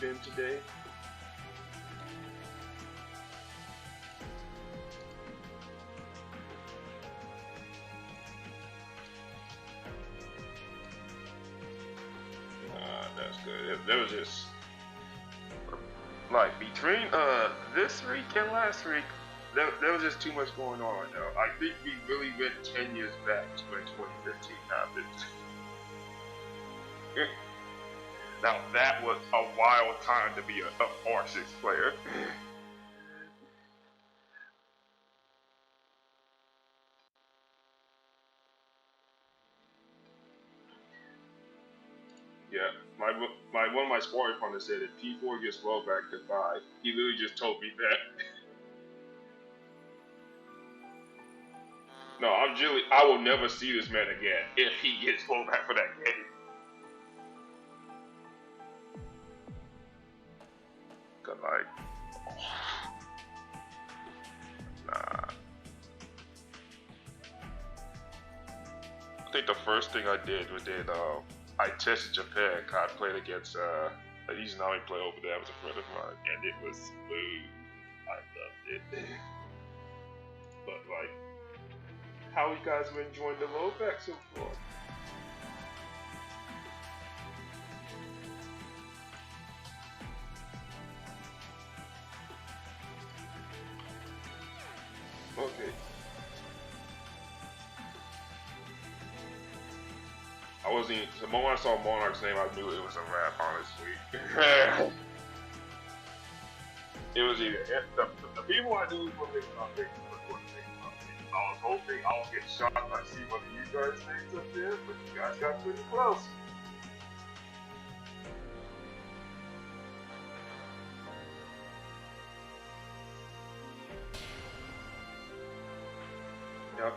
been today? That's good. There was just like between this week and last week, there was just too much going on right now. I think we really went 10 years back to when 2015 happened. Now that was a wild time to be a R6 player. Yeah, one of my sparring partners said if P4 gets RollBack, goodbye. He literally just told me that. No, I will never see this man again if he gets RollBack for that game. Cause like, nah. I think the first thing I did was I tested Japan. I played against a Izanami player over there. That was a friend of mine, and it was smooth. I loved it. But like, how you guys been enjoying the RollBack so far? Okay. I wasn't even, the moment I saw Monarch's name, I knew it was a wrap, honestly. It was either the people I knew were thinking about thinking. I was hoping I would get shot and I see one of you guys' names up there, but you guys got pretty close. Yeah,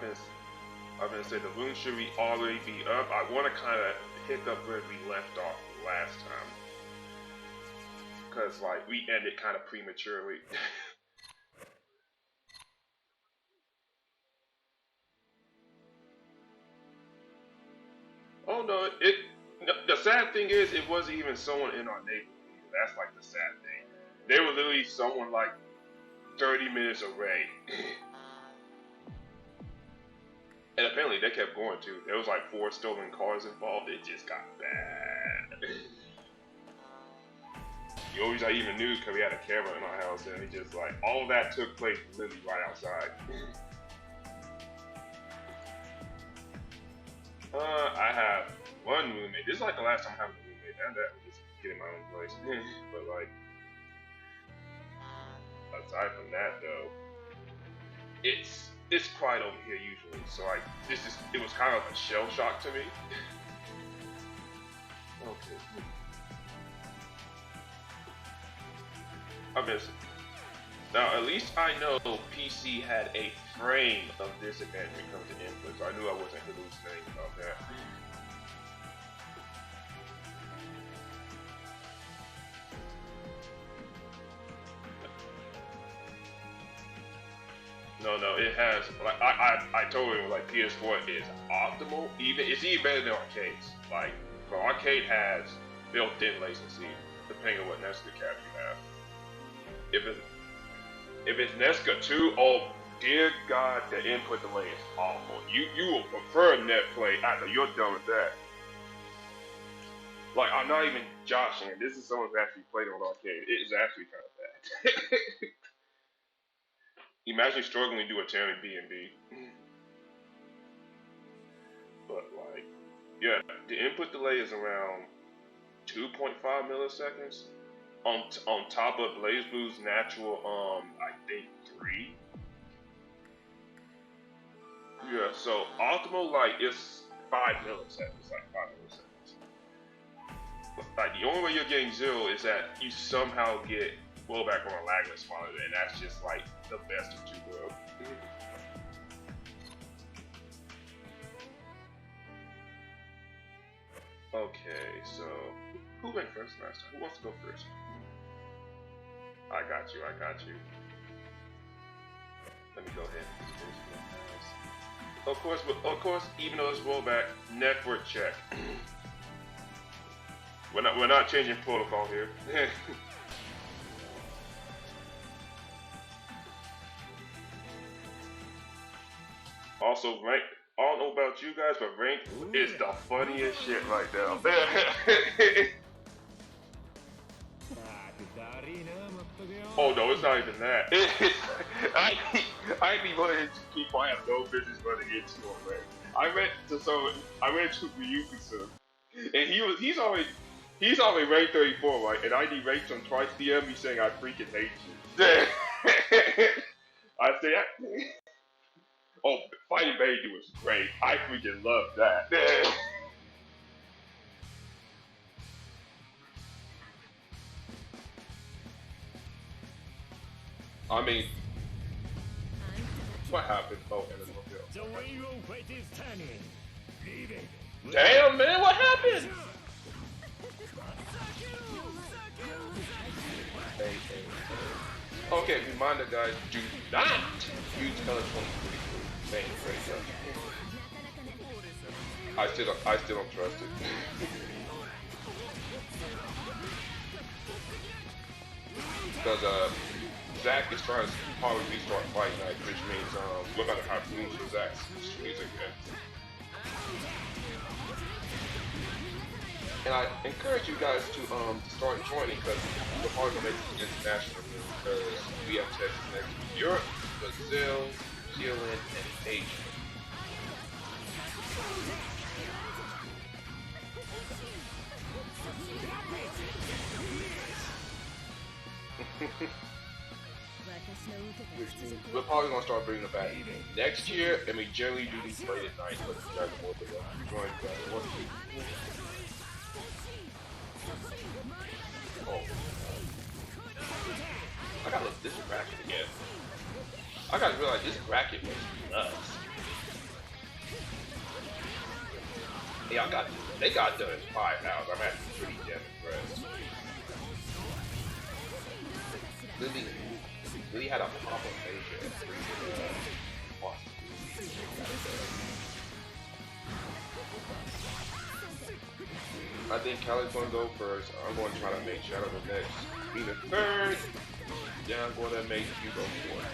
I've been saying the room should already be up. I want to kind of pick up where we left off last time. Because, like, we ended kind of prematurely. Oh, no, the sad thing is, it wasn't even someone in our neighborhood. That's, like, the sad thing. They were literally someone, like, 30 minutes away. And apparently they kept going too. There was like 4 stolen cars involved. It just got bad. The only reason I even knew because we had a camera in our house, and it just like all of that took place literally right outside. I have one roommate. This is like the last time I have a roommate, and that was just getting my own place. But like, aside from that though, it's quiet over here usually, so like it was kind of a shell shock to me. Okay. I miss it. Now at least I know PC had a frame of disadvantage when it comes to input, so I knew I wasn't hallucinating about that. No, it has like I told him like PS4 is optimal. It's even better than arcades. Like, but arcade has built-in latency depending on what Nesca cap you have. If it's Nesca 2, oh dear God, the input delay is awful. You will prefer net play after you're done with that. Like, I'm not even joshing. This is someone who actually played on arcade. It is actually kind of bad. Imagine struggling to do a Terry B&B. But like, yeah, the input delay is around 2.5 milliseconds. On top of BlazBlue's natural, I think 3. Yeah, so optimal like it's 5 milliseconds, like 5 milliseconds. But, like the only way you're getting 0 is that you somehow get RollBack on a lagless monitor, and that's just like the best of 2 worlds. Okay, so who went first last time? Who wants to go first? I got you. Let me go ahead and do this. Of course, even though it's RollBack, network check. We're not changing protocol here. Also, rank. I don't know about you guys, but rank is the funniest shit right now. Oh no, it's not even that. I ain't even gonna hit people I have no business running into on rank. I went to Ryuki-san, and he's already ranked 34, right? And I ranked him twice. DM me saying I freaking hate you. I say, oh, Fighting Baby was great. I freaking love that. I mean, what happened? Oh, and then damn, man, what happened? Okay, reminder, guys, do not use color 23. Thank you, I still don't trust it. Because Zach is trying to probably restart Fight Night, which means we're gonna have to lose Zach's music again. And I encourage you guys to start joining, because we're probably gonna make it international, because we have Texas next week, Europe, Brazil, New Zealand, and Asia. Which means we're probably gonna start bringing it back next year, and we generally do these late at night, but you guys are more than welcome to join. Oh, I gotta look at this bracket again. I gotta realize this bracket was nuts. Yeah, they got done in 5 hours. I'm actually pretty damn impressed. Really had a pop of Asia. I think Callie's gonna go first. I'm going to try to make Shadow the next. Be the third. Then I'm going to make you go fourth.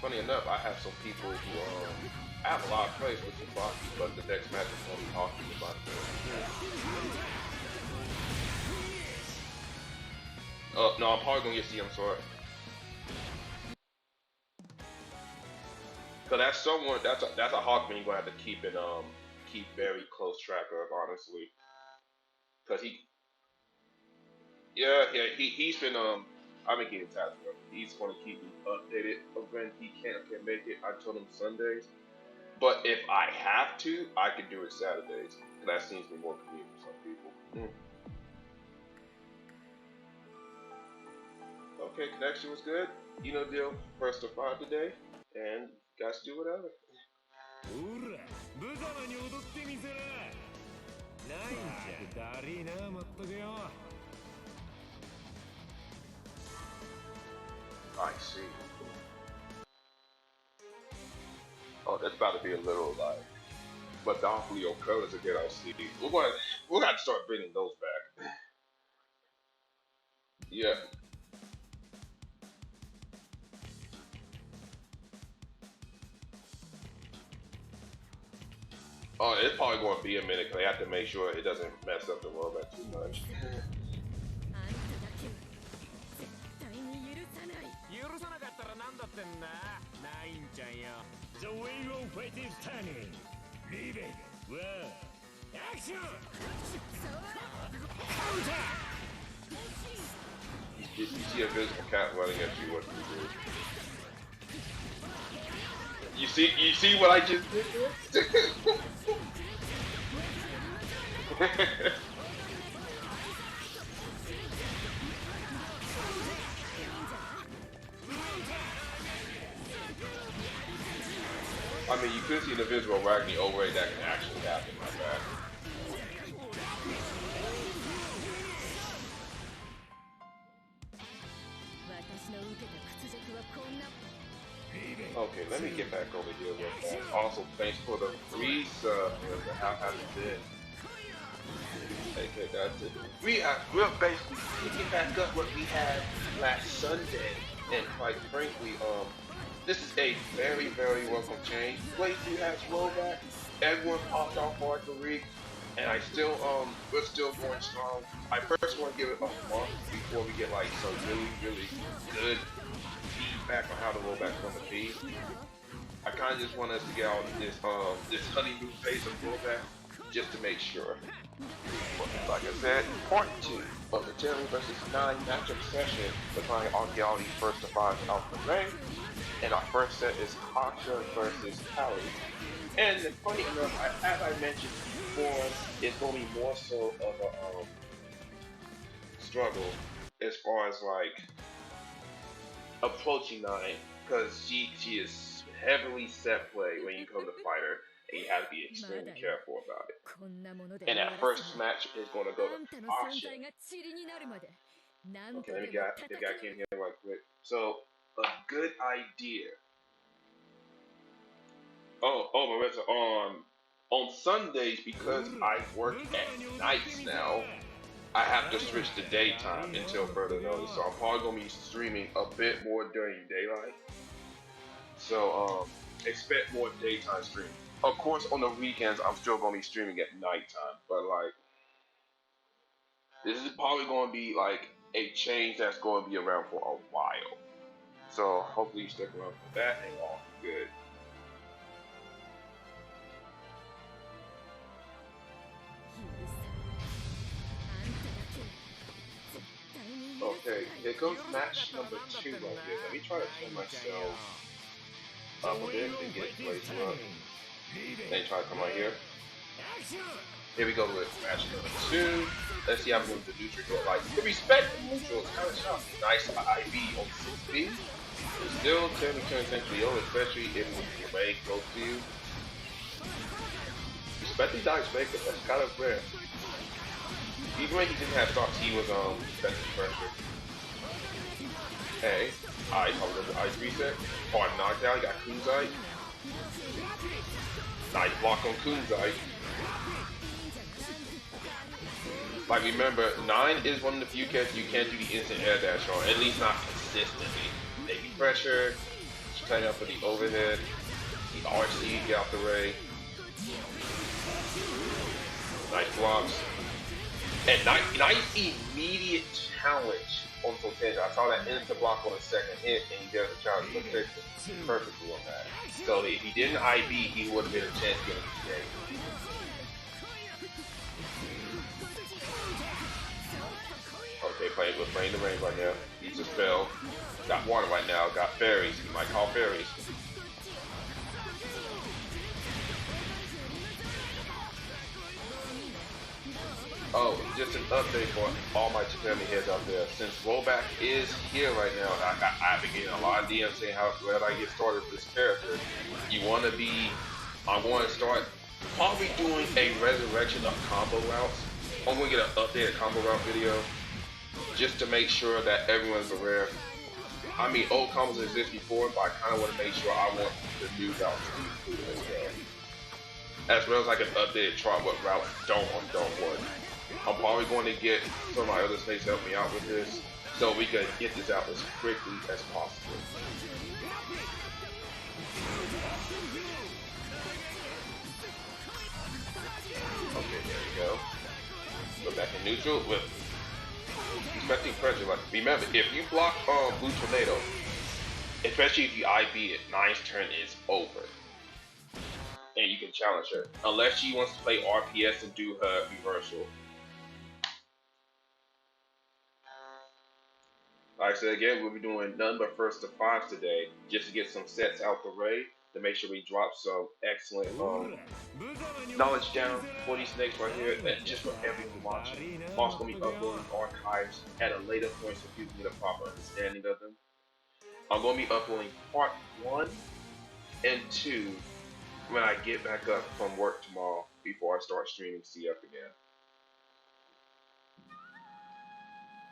Funny enough, I have some people who I have a lot of plays with Tsubaki, but the next match is going to be talking about it. No, I'm probably going to get CM Sword. Cause that's someone, that's a Hawkman you're going to have to keep very close track of, honestly. Cause he's been, I've been getting tasked with him. He's going to keep me updated when he can make it. I told him Sundays. But if I have to, I can do it Saturdays. That seems to be more convenient for some people. Okay, connection was good. You know the deal. First to 5 today. And guys do whatever. I see. Oh, that's about to be a little like Monopoly or colors again. I see. We're going to start bringing those back. Yeah. Oh, it's probably going to be a minute because they have to make sure it doesn't mess up the RollBack too much. The way of fight is turning. Leave it. Well, action! Counter! You see a visible cat running at you. What do you do? You see what I just did? I mean, you could see an invisible Ragni overlay that can actually happen like that. Okay, let me get back over here real fast. Also, thanks for the resub. How has it been? Okay, that's it. We're basically picking back up what we had last Sunday, and quite frankly, this is a very, very welcome change. Playthrough has RollBack. Everyone popped off Arthur Reed, and we're still going strong. I first want to give it a month before we get like some really, really good feedback on how the RollBack's going to be. I kind of just want us to get out of this honeymoon phase of RollBack just to make sure. Like I said, part 2 of the Terumi vs. 9 matchup session. We're trying to get all these first to 5 out the way. And our first set is Kasha versus Kali. And funny enough, as I mentioned before, it's going to be more so of a struggle as far as like approaching 9, because she is heavily set play when you come to fight her, and you have to be extremely careful about it. And that first match is going to go to Kasha. Okay, let me get in here right quick. So, a good idea. Marissa, on Sundays, because I work at nights now, I have to switch to daytime until further notice. So I'm probably going to be streaming a bit more during daylight. So, expect more daytime streaming. Of course, on the weekends, I'm still going to be streaming at nighttime. But, like, this is probably going to be, like, a change that's going to be around for a while. So, hopefully you stick around for that and all good. Okay, here comes match number 2 right here. Let me try to turn myself up a bit and get placed up. Then try to come right here. Here we go with match number 2. Let's see how we move the neutral. Like, the respect the neutral is kind of shocking. Nice IB on 6B. But still, turn essentially over, especially if the way goes to you. Respecting dice maker, that's kind of rare. Even when he didn't have stocks, he was respecting pressure. Hey, I probably the ice reset. Hard knockdown, got Kunzai. Nice block on Kunzai. Like, remember, 9 is one of the few characters you can't do the instant air dash on, at least not consistently. Maybe pressure, just cutting up for the overhead, the RC, get out the way. Nice blocks. And nice immediate challenge on Taokaka. I saw that instant block on the second hit, and he does a challenge perfectly on that. So if he didn't IB, he would have been a chance to get him the game. Okay, playing the range right now. He's a spell. Got water right now. Got fairies. He might call fairies. Oh, just an update for all my family heads out there. Since RollBack is here right now, I've been getting a lot of DMs saying how glad I get started with this character. I want to start probably doing a resurrection of combo routes. I'm going to get an updated combo route video just to make sure that everyone's aware. I mean, old combos exist before, but I kind of want to make sure I want the new routes to be included as well as I can update chart what routes don't work. I'm probably going to get some of my other snakes to help me out with this, so we can get this out as quickly as possible. Okay, there we go. Go back in neutral with respecting pressure. Like, remember, if you block Blue Tornado, especially if you IB it, 9's turn is over. And you can challenge her. Unless she wants to play RPS and do her reversal. Like I said again, we'll be doing none but first to 5s today, just to get some sets out the way, to make sure we drop some excellent knowledge down for these snakes right here, and just for everyone watching. I'm also going to be uploading archives at a later point so people get a proper understanding of them. I'm going to be uploading part 1 and 2 when I get back up from work tomorrow before I start streaming CF again.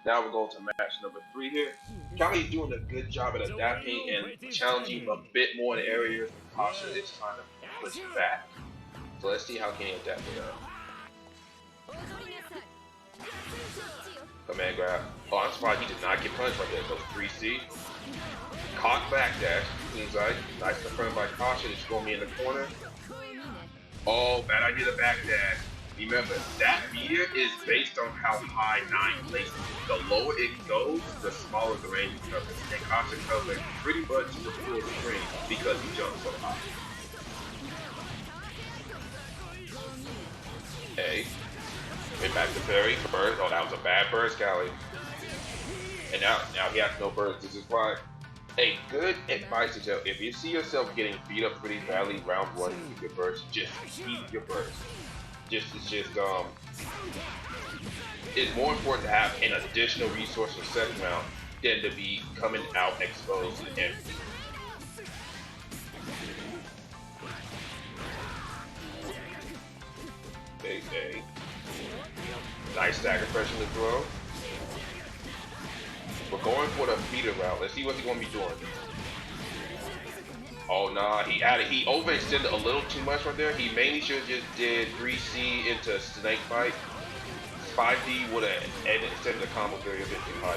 Now we're going to match number 3 here. Kali's doing a good job at adapting and challenging a bit more in areas where Kasha is trying to push back. So let's see how can he adapt to that. Command grab. Oh, I'm surprised he did not get punched right there. Goes 3C. Cock backdash. Seems like nice confirmed by Kasha. Just throw me in the corner. Oh, bad idea to backdash. Remember, that meter is based on how high 9 places. The lower it goes, the smaller the range it covers. And Kasha covers pretty much the full screen because he jumps so high. A. Went back to parry. Burst. Oh, that was a bad burst, Kali. And now he has no burst. This is why a good advice is if you see yourself getting beat up pretty badly round 1, keep your burst. Just keep your burst. It's more important to have an additional resource for second round than to be coming out exposed to everything. Okay. Nice stagger pressure to throw. We're going for the feeder route. Let's see what he's gonna be doing. Oh nah, he overextended a little too much right there. He mainly should have just did 3C into snake fight. 5D would have extended the combo very a bit too high.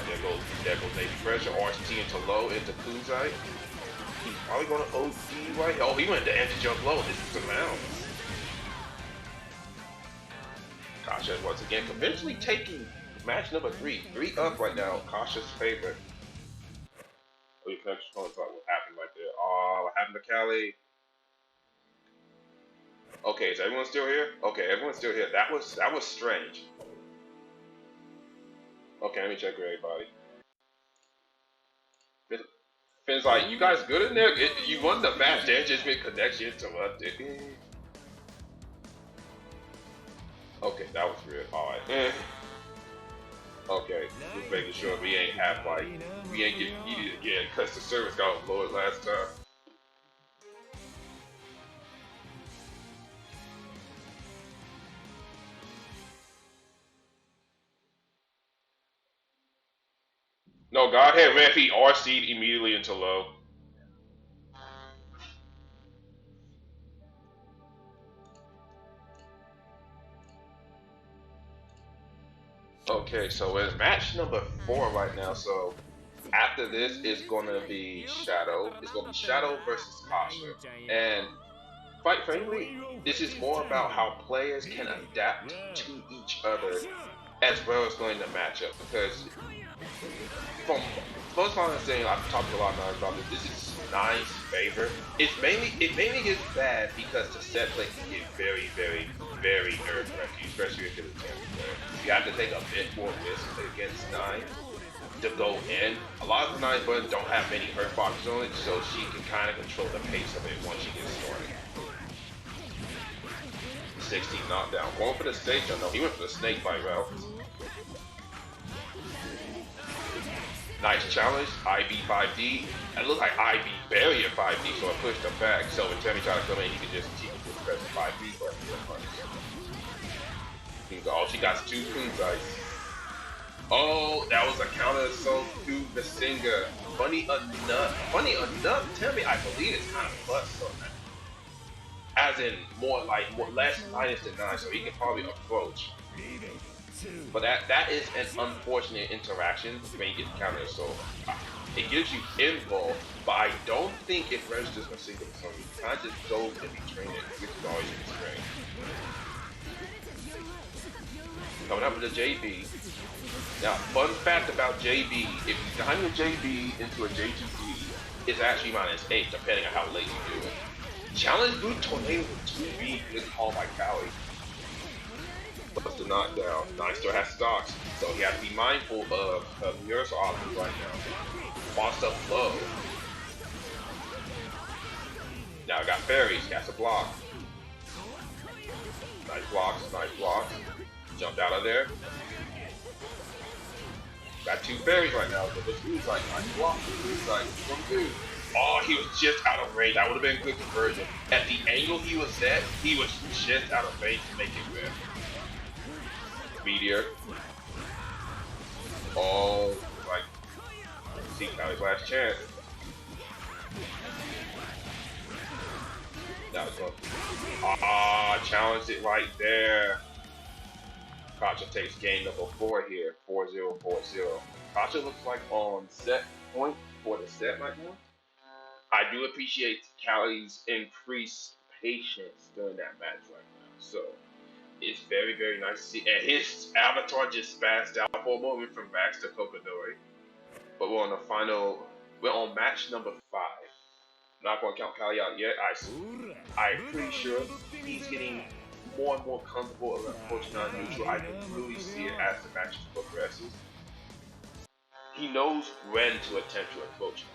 There goes Navy pressure. RCT into low into Kunzai. He's probably gonna OD right. Oh, he went to anti-jump low. This is the round. Kasha once again conventionally taking match number 3. 3 up right now. Kasha's favorite. Oh, your connection phone thought what happened right there. Oh, what happened to Kali? Okay, is everyone still here? Okay, everyone's still here. That was strange. Okay, let me check with everybody. Finn's like, you guys good in there? You won the match. There's just been connection interrupted. Okay, that was real. Alright. Okay, just making sure we ain't getting heated again because the service got lowered last time. No, go ahead, man. He RC'd immediately into low. Okay, so it's match number 4 right now. So after this is gonna be Shadow. It's gonna be Shadow versus Kasha. And quite frankly, this is more about how players can adapt to each other as well as going to match up. Because from first time I'm saying, I've talked a lot of about this. This is Nine's favor. It mainly gets bad because the set play can get very, very, very nerve-wracking, especially if it's a 10 player. You have to take a bit more risk against 9 to go in. A lot of the 9 buttons don't have many hurt boxes on it, so she can kind of control the pace of it once she gets started. 16 knockdown. Going for the stage jump. No, he went for the snake bite route. Nice challenge. IB 5D. It looked like IB barrier 5D, so I pushed him back. So when Tammy tried to come in, he could just keep it press 5D button. Oh, she got 2 kunzais. Oh, that was a counter assault to the singer. Funny enough, Tammy, I believe it's kind of plus on that. As in less minus than 9, so he can probably approach. But that is an unfortunate interaction when you get the counter assault. It gives you involved, but I don't think it registers for single. So you kind of just go and be trained, which is always strange. Coming up with a JB. Now, fun fact about JB, if you time your JB into a JGB, it's actually -8, depending on how late you do it. Challenge Boot Tornado with 2B is called by Kali. Plus the knockdown. Nine still has stocks, so you have to be mindful of your options right now. Boss up low. Now I got fairies, got to block. Nice blocks, nice blocks. Jumped out of there. Got 2 fairies right now, but this dude's like, nice block. He's like, one dude. Oh, he was just out of range. That would have been a good conversion. At the angle he was at, he was just out of range to make it win. Meteor. Oh, like, see Kali's last chance. That was going. Challenged it right there. Kasha takes game number 4 here, 4-0, 4-0. Kasha looks like on set point for the set right now. I do appreciate Kali's increased patience during that match right now. So it's very, very nice to see. And his avatar just spazzed out for a moment from Max to Kokodori. But we're on the final. We're on match number 5. Not going to count Kali out yet. I'm pretty sure he's getting more and more comfortable around approaching non-neutral. I can really see it as the match progresses. He knows when to attempt to approach him.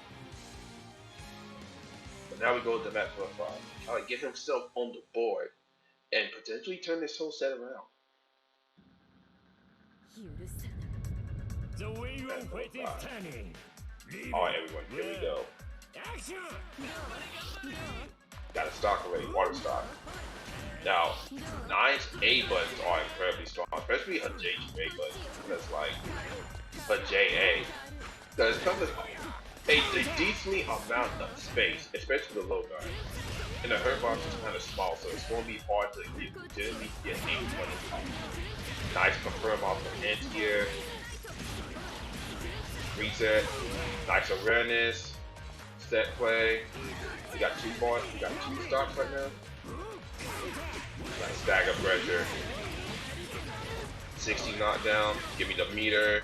But now we go to match number 5. Kali get himself on the board and potentially turn this whole set around. The wheel of fate is turning. Alright everyone, here we go. Got a stock already, water stock. Now, 9's A buttons are incredibly strong, especially her J2 A button. That's like her JA. Because it comes with a decently amount of space, especially the low guard. And the hurt box is kind of small, so it's going to be hard to generally get any money off. Nice confirm off the end here. Reset. Nice awareness. Set play. We got 2 points. We got 2 stocks right now. Nice stagger pressure. 60 knockdown. Give me the meter.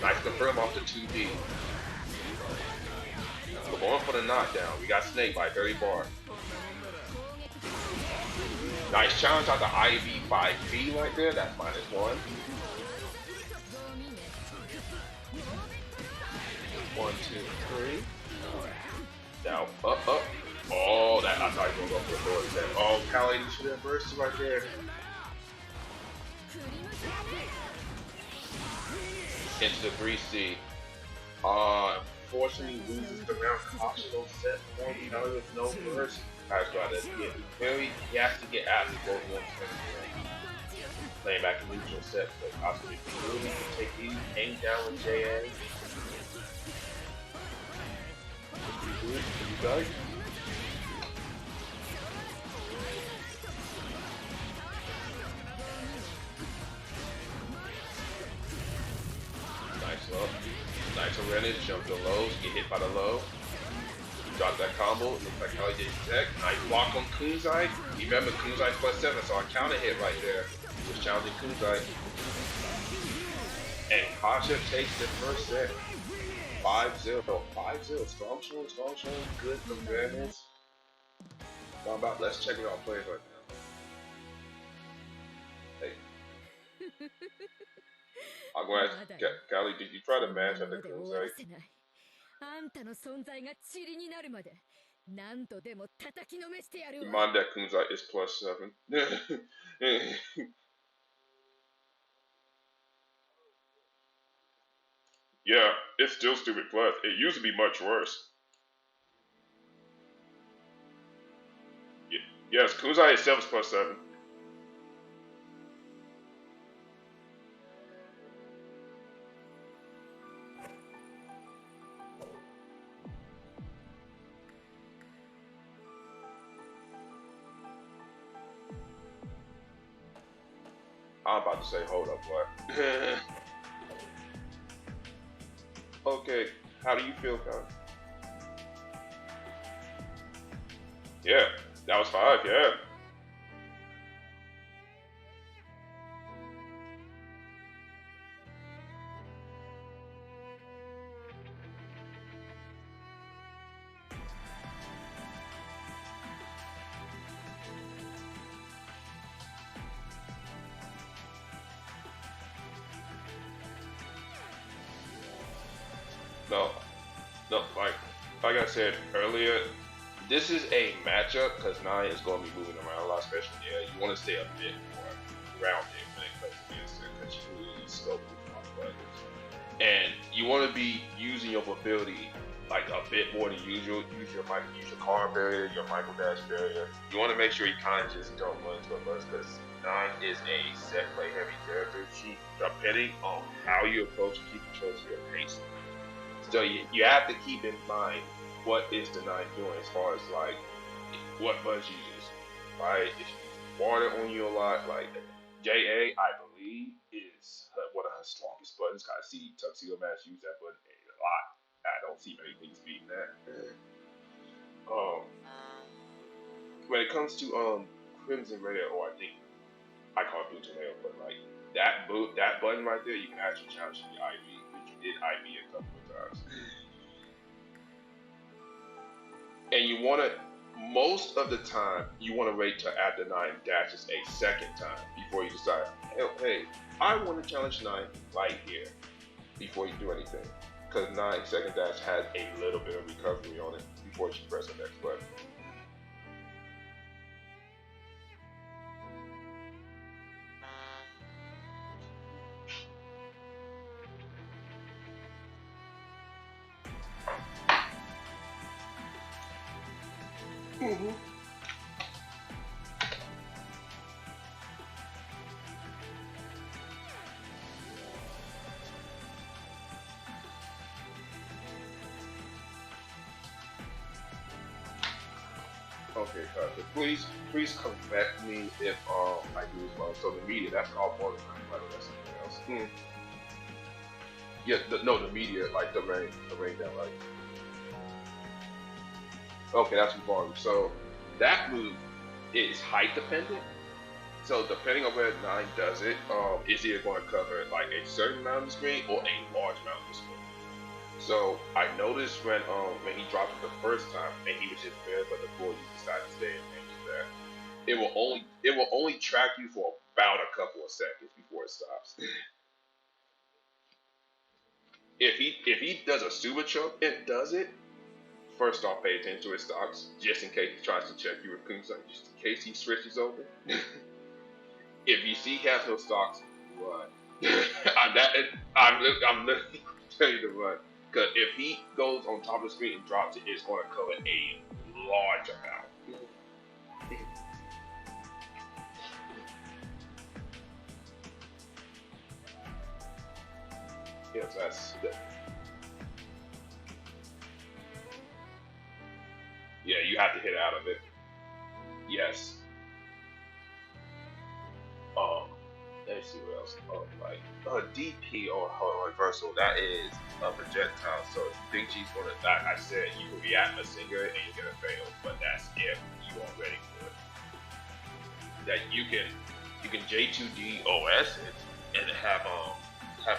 Nice confirm off the 2D. We're going for the knockdown. We got Snake by Berry Bar. Nice challenge out the IV5B right there. That's -1. 1, 2, 3. Down, up. Oh, that I thought he was going to go for the door set. Oh, Kali, you should have bursted right there. Into the 3C. Unfortunately, loses the round. Kasha don't set point. Kali with no burst. Guys, he has to get out of both ones. Playing back in neutral set, but Kasha really can take these, hang down with JA. You guys? Nice low. Nice awareness, jump the lows, get hit by the low. Drop that combo, looks like Kali did tech. Nice block on Kunzai. Remember Kunzai's +7, so I counter hit right there. Just challenging Kunzai. And Kasha takes the first set. 5-0. 5-0. Strong showing, good awareness. How about let's check it out players right now. Hey. I'm going to ask Kali, did you try to match at the Kunzai? Remind that Kunzai is +7. Yeah, it's still stupid plus. It used to be much worse. Yes, Kunzai itself is +7. I'm about to say, hold up, boy. Okay, how do you feel, Kali? Yeah, that was 5, yeah. No, like I said earlier, this is a matchup because 9 is going to be moving around a lot, especially you want to stay a bit more grounded when it comes against it because you really need scope with buttons. And you want to be using your mobility like a bit more than usual. Use your car barrier, your micro dash barrier. You want to make sure you kind of just don't run into a burst because 9 is a set play heavy character. She, depending on how you approach it, she controls your pace. So you have to keep in mind what is the 9 doing as far as like what buttons she uses, right? If she uses water on you a lot, like JA, I believe, is one of her strongest buttons. I see Tuxedo Mask use that button a lot. I don't see many things beating that. When it comes to Crimson Raider, or I think I call it Blue Tornado, but like that button right there, you can actually challenge the IV, which you did IV a couple of times. And you want to, most of the time, you want to wait till after 9 dashes a second time before you decide, hey, I want to challenge 9 right here before you do anything. Because 9 second dash has a little bit of recovery on it before you press the next button. Mm-hmm. Okay, Kasha, please correct me if I do this wrong. So the media, that's all borderline, right? That's something else. Yeah, the media, like the rain down, right? Okay, that's Barley. So that move is height dependent. So depending on where 9 does it, it's either going to cover like a certain amount of the screen or a large amount of the screen. So I noticed when he dropped it the first time and he was just there, but before you decide to stay in range of that, it will only track you for about a couple of seconds before it stops. If he does a super choke and does it, first off, pay attention to his stocks, just in case he tries to check you with Kunsan, just in case he switches over. If you see he has no stocks, run. I'm literally telling you to run. Because if he goes on top of the screen and drops it, it's going to cover a large amount. Yes, that's that. Yeah, you have to hit out of it. Yes. Let's see what else. Like DP or her reversal, that is a projectile. So if you think she's gonna die, I said you can react a singer and you're gonna fail, but that's if you are ready for it. That you can J2D OS it and have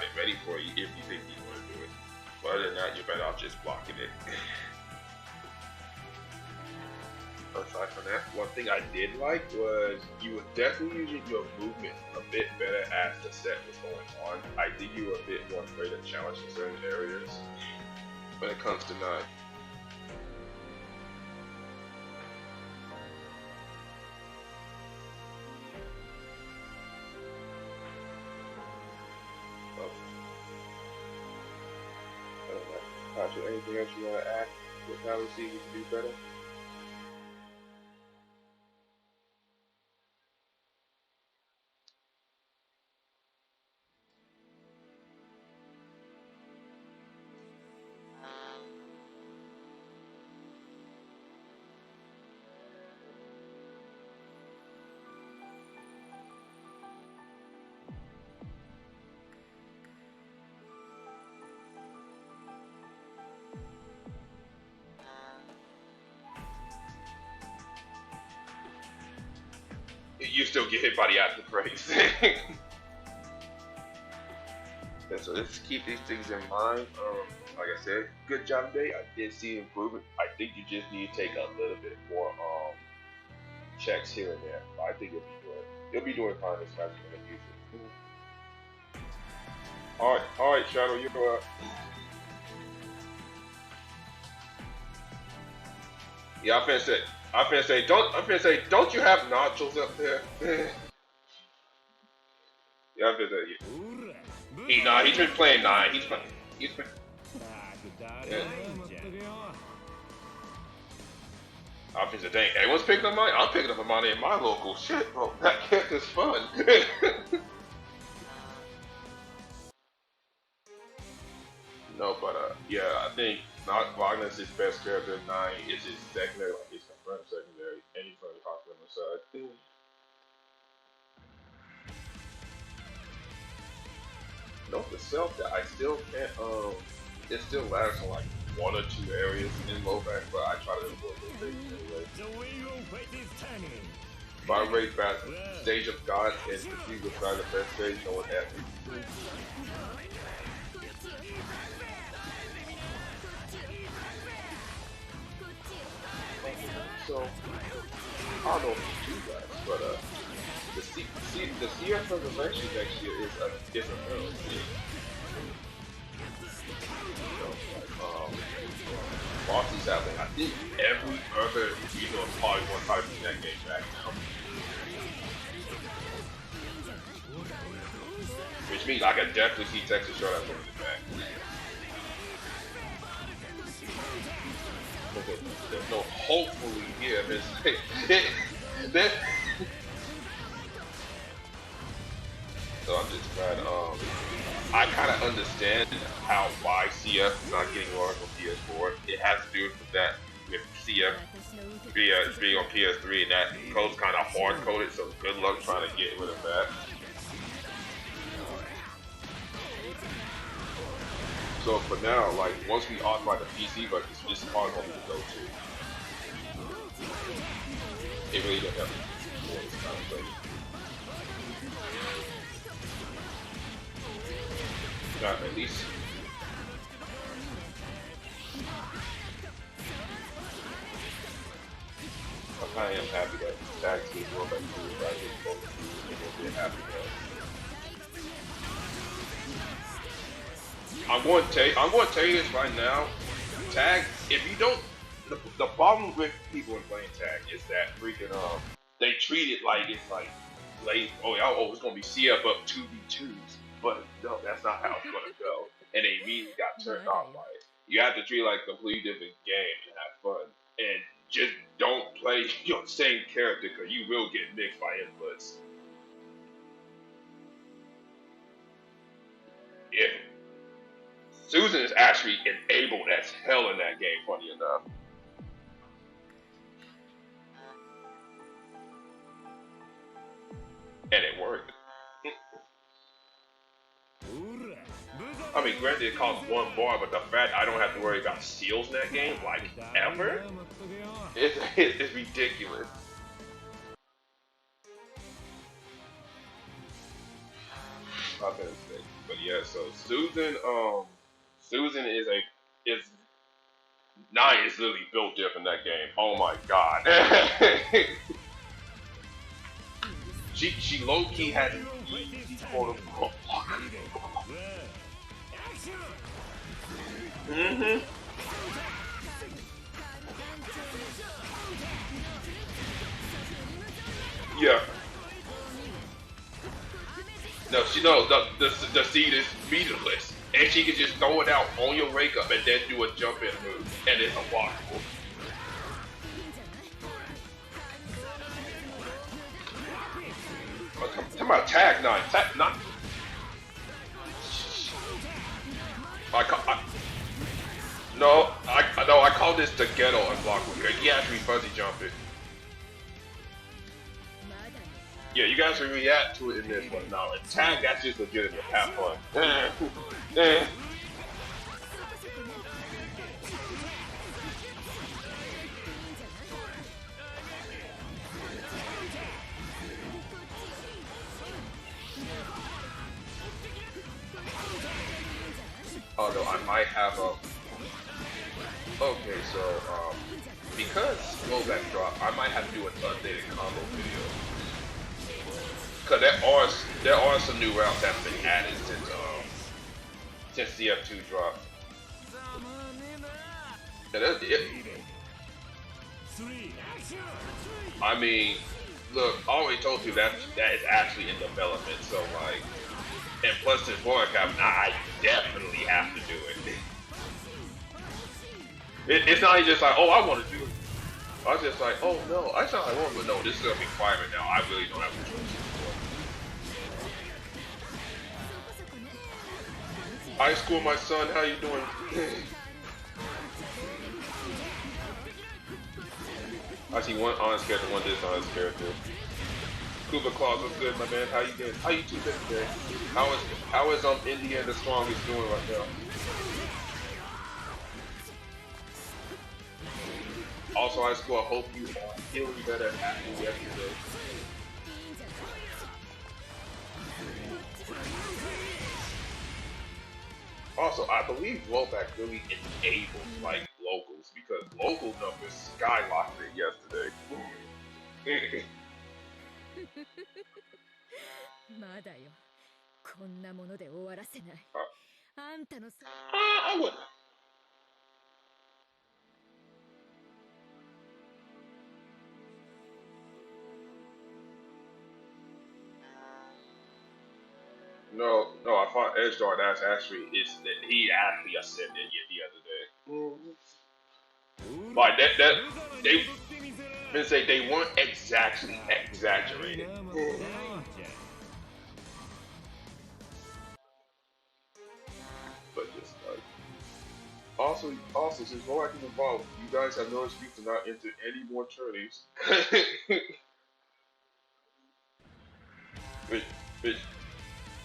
it ready for you if you think you want to do it. But other than that, you're better off just blocking it. Aside from that, one thing I did like was you were definitely using your movement a bit better as the set was going on. I think you were a bit more afraid of challenge in certain areas when it comes to 9. Kasha, anything else you want to add with how we see we can do better? You still get hit by the active phrase. And so let's keep these things in mind. Like I said, good job today. I did see improvement. I think you just need to take a little bit more checks here and there. But I think you'll be doing fine this match in the future. All right, Shadow, you're up. Yeah, I'm finna say, don't you have nachos up there? Yeah, I'm finna say, he's been playing 9. He's been, yeah. I think dang, everyone's picking up money. I'm picking up money in my local shit, bro. That character's fun. No, but yeah, I think not Wagner's his best character in 9. It's his secondary, like his confirmed secondary, and he's very popular on the side. Note to self that I still can't it still lasts on like 1 or 2 areas in RollBack, but I try to avoid those things anyway. My rate back stage of God and Cathedral Side the best stage, no one has me. So I don't know if it's you guys, but the CF Resurrection next year is a different film. Boston's out there. I think every other regional probably wants to bring that game back now. Which means I can definitely see Texas Showdown bringing it back. There's no hopefully here. So I'm just glad. I kind of understand why CF is not getting launched on PS4. It has to do with that with CF being on PS3, and that code's kind of hard coded. So good luck trying to get rid of that. So for now, like once we authorize the PC version, this is hard for me to go to. It really doesn't have to be not at least. I kind of am happy that Tag Team RollBack 2 is right here for me. We'll be happy I'm going to tell you this right now. Tag, if you don't, the problem with people in playing Tag is that freaking they treat it like it's like it's gonna be CF up 2v2s, but no, that's not how it's gonna go. And they immediately got turned off by it. You have to treat it like a completely different game and have fun, and just don't play your same character because you will get mixed by inputs. If Susan is actually enabled as hell in that game, funny enough. And it worked. I mean, granted it costs 1 bar, but the fact I don't have to worry about seals in that game, like, ever? It's ridiculous. But yeah, so Susan is 9 is literally built different in that game. Oh my god. she low key has an easy quote unquote. Yeah. No, she knows the seed is meterless, and she can just throw it out on your wake up and then do a jump in move, and it's unblockable. Come on, tag 9, tag 9. I call this the ghetto unblockable. He actually fuzzy jump it. Yeah, you guys can react to it in this one. Now, in tag, that's just legitimate. Have fun. Although I might have a... Okay, so, because RollBack dropped, I might have to do an updated combo video. Because there are some new routes that have been added since CF2 dropped. And that's it. I mean, look, I already told you that is actually in development, so like, and plus this board cap, I definitely have to do it. It's not just like, oh, I want to do it. I was just like, oh no, I sound like one, but no, this is a requirement now. I really don't have a choice anymore. High school, my son, how you doing? I see one honest character, one dishonest character. Cooper Claus, what's good, my man? How you doing? How you two doing today? How is India the strongest doing right now? Also, high school, I hope you are feeling better after yesterday. Also, I believe RollBack really enables like locals because local numbers skyrocketed yesterday. I would. No, I thought Edge Guard he actually ascended the other day. Like they weren't exactly exaggerated. But just also since Rollback is involved, you guys have no excuse to not enter any more tourneys. which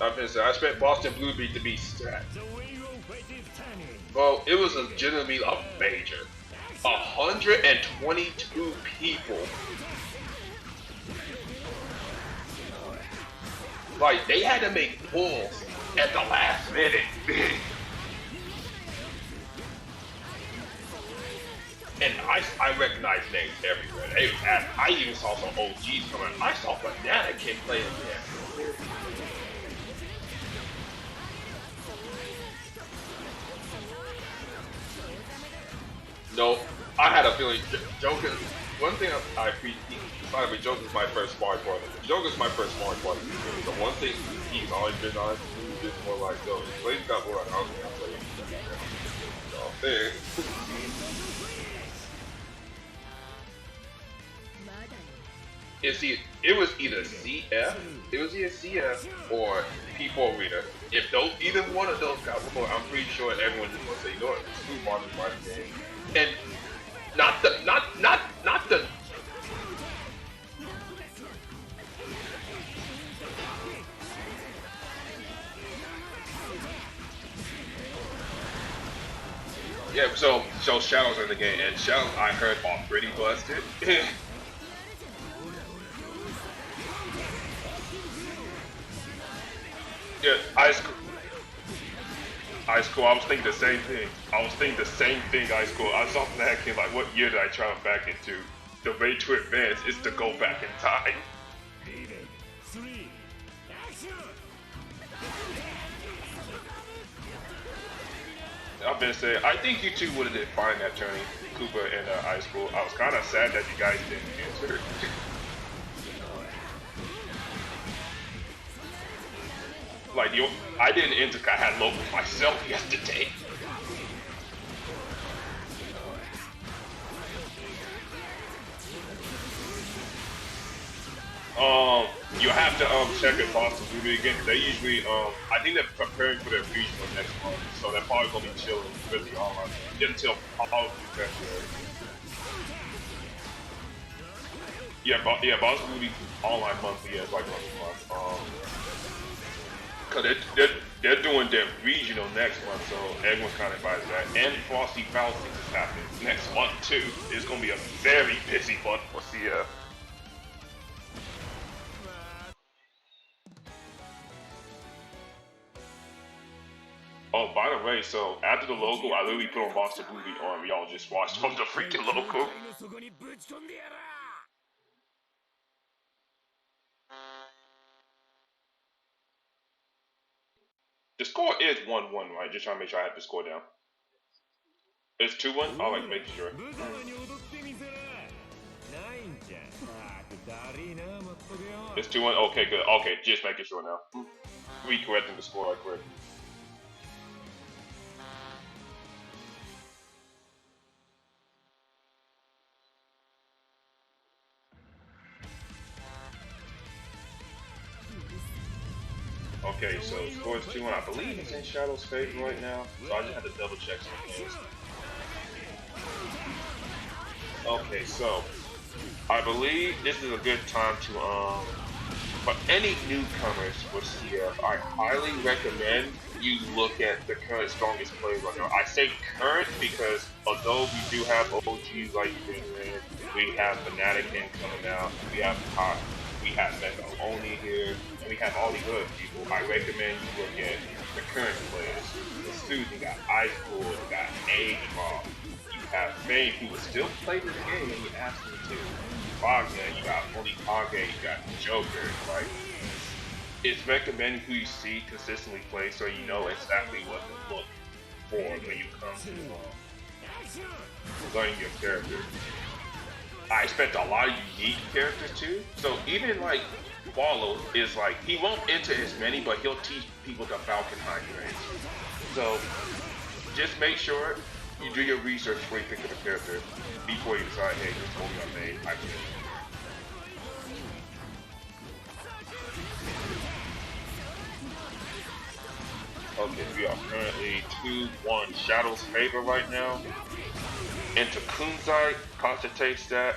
I've been saying, I expect Boston Blue Beat to be stacked. Well, it was legitimately a major. 122 people. Like, they had to make pulls at the last minute. And I recognize names everywhere. I even saw some OGs coming. I saw Banana Kid playing again. No, I had a feeling Joker. One thing I appreciate, by the way, Joker's my first smart partner. Joker's my first smart partner. The one thing he's always been on is just more like, yo, Blaze got more like, I don't think I play him. It was either CF or P4 Reader. If either one of those got more, I'm pretty sure everyone just gonna say, you know what, it's too hard to fight the game. And not the yeah, so Shadow's in the game, and Shadow I heard are pretty busted. Yeah, Ice Cool, I was thinking the same thing. Ice Cool. I saw that came like, what year did I try back into? The way to advance is to go back in time. I've been saying, I think you two would have did fine that tourney, Cooper and Ice Cool. I was kind of sad that you guys didn't enter. Like, I didn't enter, I had locals myself yesterday. You have to check it Boston Blue again. They usually I think they're preparing for their regional next month, so they're probably gonna be chilling really online until probably February. Yeah, Boston Blue online monthly, yeah, it's like once a month. Cause they're doing their regional next month, so everyone's kind of invited to that. And Frosty Bouncing is happening next month too. It's gonna be a very busy month for CF. Oh, by the way, so after the local, I literally put on Boston Blue Beat on. We all just watched from the freaking local. The score is 1-1, right? Just trying to make sure I have the score down. It's 2-1? I like making sure. It's 2-1? Okay, good. Okay, just making sure now. Correcting the score, correct. Okay, so score is 2-1. I believe it's in Shadow's favor right now, so I just have to double check some things. Okay, so I believe this is a good time to for any newcomers with CF, I highly recommend you look at the current strongest players right now. I say current because although we do have OGs like Finland, we have Fnatic coming out, we have Pop, we have Mega Oni here, and we have all these other people. I recommend you look at the current players. The students, you got Ice Cool, you got A-Ball, you have Fame, who was still playing the game and he asked me to. Wagner, you got Monikage, you got Joker. Like, it's recommending who you see consistently play so you know exactly what to look for when you come to learning your character. I expect a lot of unique characters too. So even like Follow is like, he won't enter as many, but he'll teach people the Falcon high grades. So just make sure you do your research before you pick up a character, before you decide, hey, this is what I made. Okay, we are currently 2-1 Shadow's favor right now. Into Kunzai, Kasha takes that,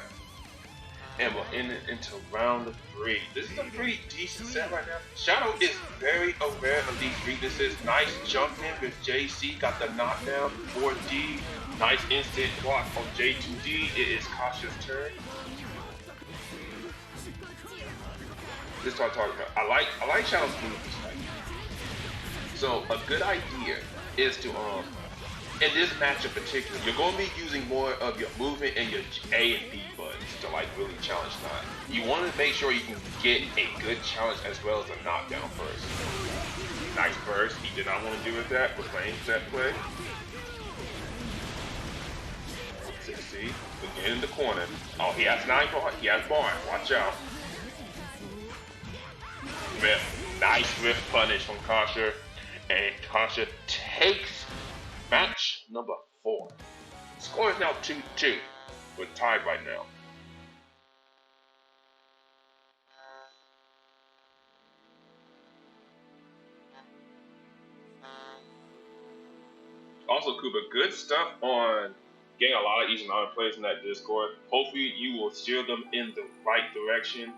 and we're into round 3. This is a pretty decent set right now. Shadow is very aware of these weaknesses. Nice jump in with JC, got the knockdown, 4D, nice instant block on J2D. It is Kasha's turn. This is what I'm talking about. I like Shadow's moves. So a good idea is to in this match in particular, you're going to be using more of your movement and your A and B buttons to like really challenge time. You want to make sure you can get a good challenge as well as a knockdown first. Nice burst. He did not want to do with that. We're playing that play. Let's see. We get in the corner. Oh, he has 9 bar. He has Barn. Watch out. Nice whiff punish from Kasha. And Kasha takes match number 4. Score is now 2-2. We're tied right now. Also, Kuba, good stuff on getting a lot of Eastern Island players in that Discord. Hopefully, you will steer them in the right direction.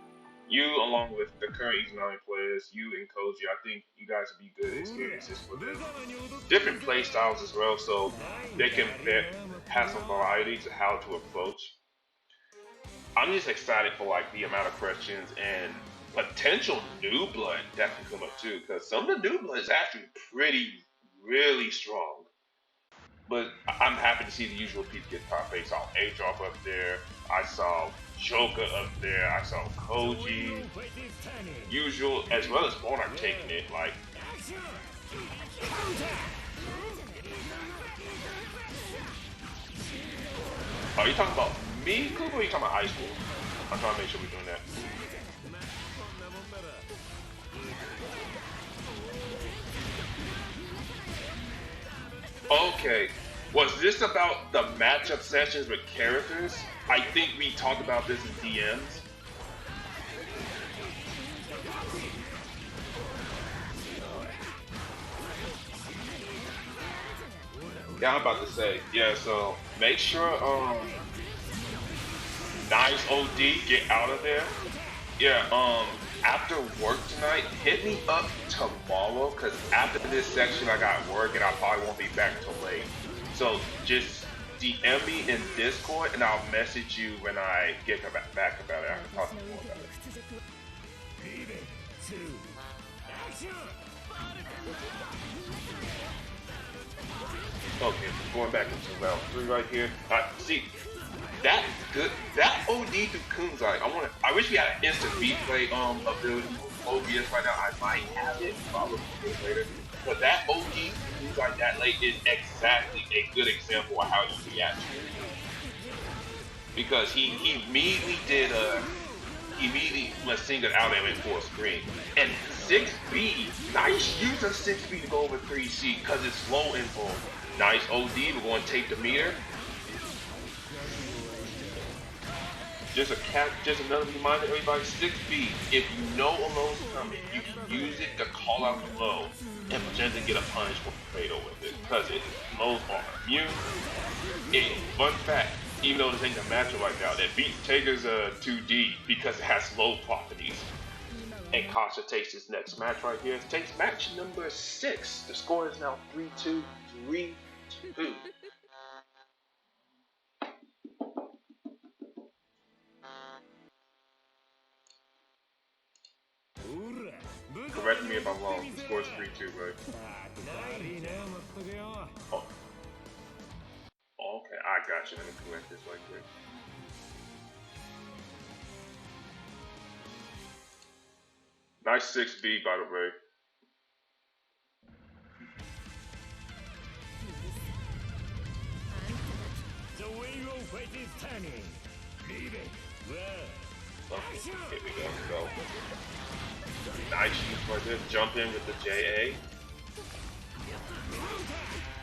You, along with the current Eastern Island players, you and Koji, I think you guys would be good experiences for them. Different play styles as well, so they can have some variety to how to approach. I'm just excited for like the amount of questions and potential new blood that can come up too, because some of the new blood is actually really strong. But I'm happy to see the usual people get top 8. I saw A-Drop up there. I saw Joker up there. I saw Koji. Usual, as well as Monarch taking it. Like, are you talking about me, Kuba, or are you talking about Ice School? I'm trying to make sure we're doing that. Okay, was this about the matchup sessions with characters? I think we talked about this in DMs. Yeah, I'm about to say, yeah, so make sure, nice OD, get out of there. Yeah, after work tonight, hit me up tomorrow, because after this section I got work and I probably won't be back until late. So just DM me in Discord and I'll message you when I get back about it. I can talk more about it. Okay, going back into round 3 right here. See, that good. That OD to Kunzai. I wish we had an instant replay ability with OBS right now. I might have it, probably later. But that OD to Kunzai that late is exactly a good example of how you react. Because he immediately did he immediately let Singa out and went for a screen. And 6B, nice use of 6B to go over 3C because it's low info. Nice OD, we're going to take the meter. just another reminder, everybody, 6B, if you know a low is coming, you can use it to call out the low and potentially get a punish for fatal with it, because lows are immune. Fun fact, even though this ain't a matchup right now, that beats Taker's 2D because it has low properties. And Kasha takes his next match right here. Takes match number 6. The score is now 3-2, 3-2. Correct me if I'm wrong. The score is 3-2, right? Oh. Okay, I got you. Let me correct this right quick. Nice 6B, by the way. Okay, here we go. Nice use right there. Jump in with the JA.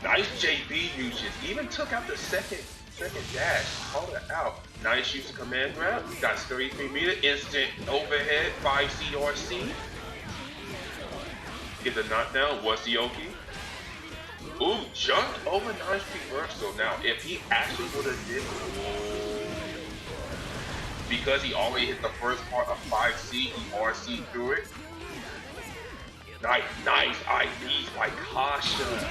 Nice JB usage. Even took out the second dash. Called it out. Nice use of command grab. Got 33 meter. Instant overhead. 5C or C. Get the knockdown. What's the Oki? Ooh, jumped over nice reversal. Now, if he actually would have did, because he already hit the first part of 5C, he RC through it. Nice IDs by Kasha.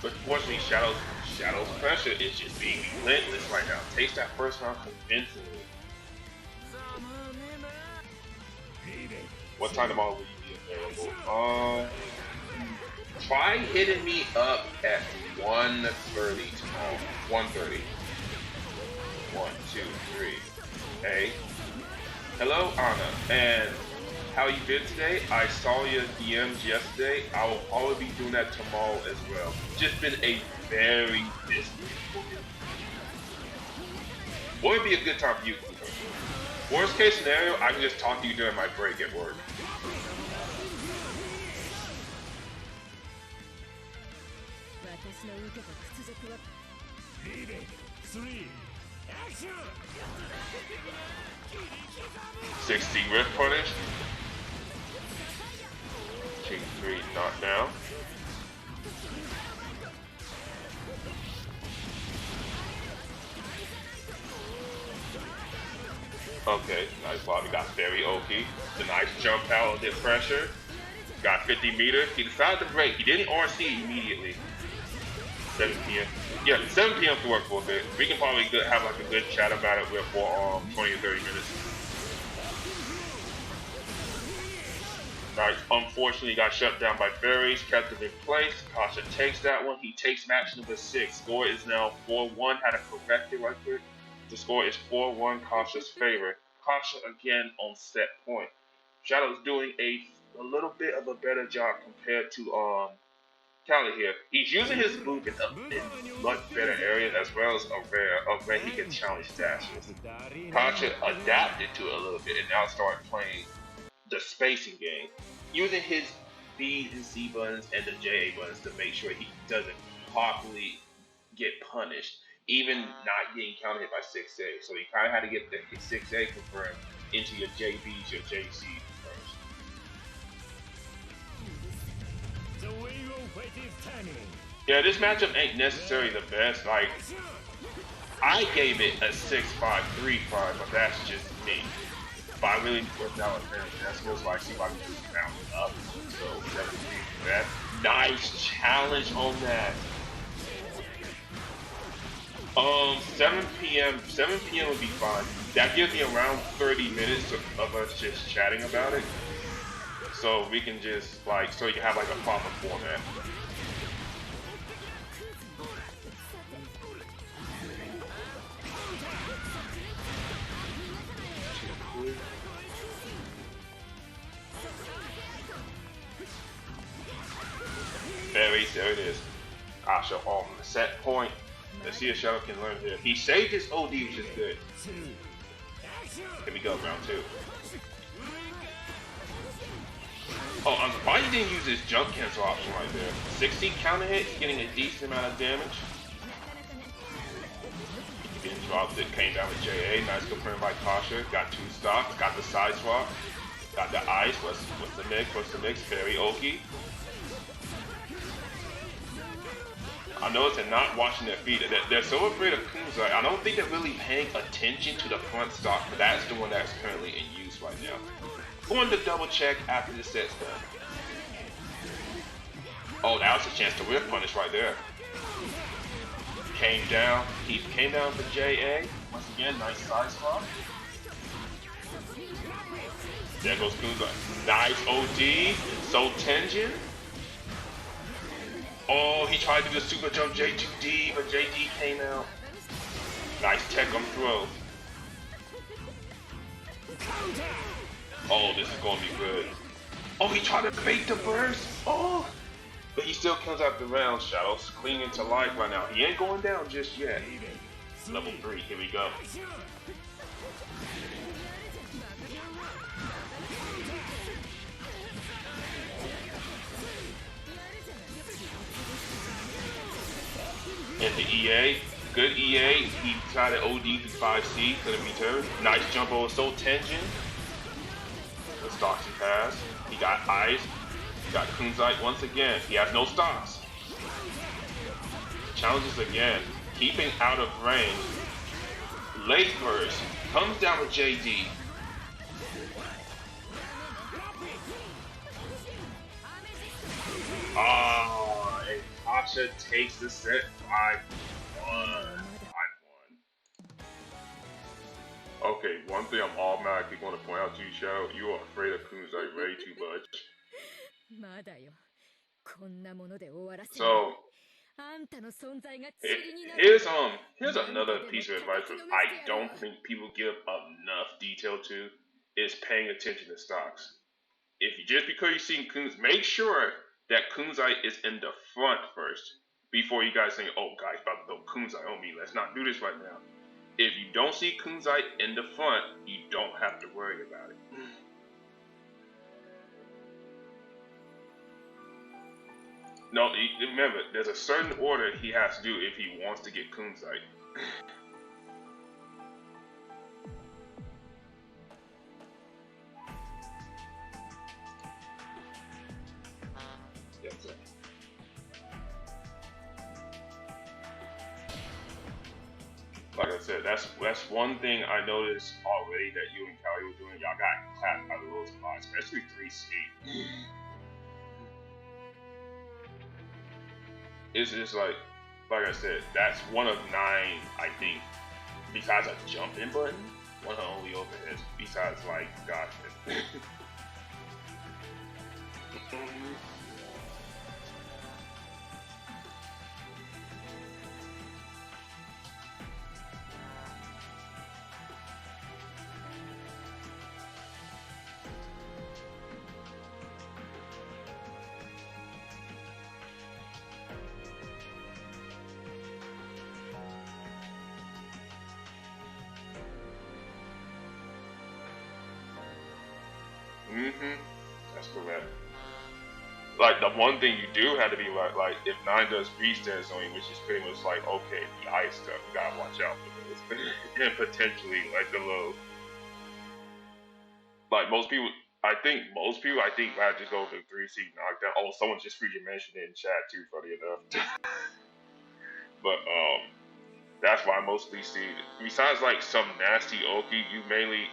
But fortunately, Shadow's pressure is just being relentless right now. Takes that first round convincingly. What time tomorrow will you be available? Try hitting me up at 1:30 tomorrow. 1:30. 1, 2, 3. Hey. Hello, Anna. And how you been today? I saw your DMs yesterday. I will probably be doing that tomorrow as well. Just been a very busy week. What would be a good time for you? Worst case scenario, I can just talk to you during my break at work. Action! 60 rift punish. King 3 knockdown. Okay, nice Bobby got very Oki. The nice jump out of the pressure. Got 50 meters. He decided to break. He didn't RC immediately. 7 p.m. Yeah, 7 p.m. to work for a bit. We can probably have like a good chat about it for 20 or 30 minutes. Nice. Unfortunately, got shut down by fairies. Kept him in place. Kasha takes that one. He takes match number 6. Score is now 4-1. Had to correct it right quick. The score is 4-1. Kasha's favor. Kasha again on set point. Shadow's doing a little bit of a better job compared to Callie here. He's using his loop in much better areas as well as where he can challenge dashes. Kasha adapted to it a little bit and now started playing the spacing game, using his B and C buttons and the JA buttons to make sure he doesn't properly get punished, even not getting counter hit by 6A. So you kind of had to get the 6A confirmed into your JBs, your JC first. Yeah, this matchup ain't necessarily the best. Like, I gave it a 6-5, 3-5, but that's just me. But I really worked out with that's most likely why we just found up. So 7 for that. Nice challenge on that. 7 p.m. would be fine. That gives me around 30 minutes of us just chatting about it. So we can just so you can have like a proper format. Fairies, there it is. Kasha on the set point. Let's see if Shadow can learn here. He saved his OD, which is good. Here we go, round 2. Oh, I'm surprised he didn't use his jump cancel option right there. 60 counter hit, getting a decent amount of damage. dropped it, came down with JA. Nice confirmed by Kasha. Got 2 stocks, got the side swap, got the ice. What's the mix? What's the mix? Very Oki. I noticed they're not watching their feet. They're so afraid of Kunzai. I don't think they're really paying attention to the front stock, but that's the one that's currently in use right now. Going to double check after the set's done. Oh, that was a chance to whip punish right there. Came down. He came down for JA. Once again, nice side swap. There goes Kunzai. Nice OD. So Tenjin. Oh, he tried to do the super jump J2D, but JD came out. Nice tech on throw. Oh, this is gonna be good. Oh, he tried to bait the burst. Oh, but he still comes out the round. Shadows clinging to life right now. He ain't going down just yet. Level 3, here we go. And the EA, good EA. He tried to OD to 5C, couldn't be turned. Nice jump over Soul Tenjin. The stocks he has. He got ice. He got Kunzite once again. He has no stocks. Challenges again. Keeping out of range. Late burst. Comes down with JD. Oh, and Kasha takes the set 5-1. Okay, one thing I'm automatically going to point out to you, Shao, you are afraid of Kunzite way too much. So, here's another piece of advice that I don't think people give enough detail to, is paying attention to stocks. If you just because you're seeing Kunzite, make sure that Kunzite is in the front first, before you guys think, oh guys, about to throw Kunzite on me, let's not do this right now. If you don't see Kunzite in the front, you don't have to worry about it. No, remember, there's a certain order he has to do if he wants to get Kunzite. Yes, sir. Like I said, that's one thing I noticed already that you and Callie were doing. Y'all got clapped by the Rose Pod, especially 3C. It's just like I said, that's one of 9, I think, besides a jump in button, one of the only overheads, besides like God. That's correct. Like, the one thing you do have to be like if 9 does beast dance on you, which is pretty much like, okay, the ice stuff, you gotta watch out for this. And potentially, like, the low. Like, I think I just go for the 3C knockdown. Oh, someone just freaking mentioned it in chat too, funny enough. But, that's why I mostly see, besides like some nasty Oki, you mainly,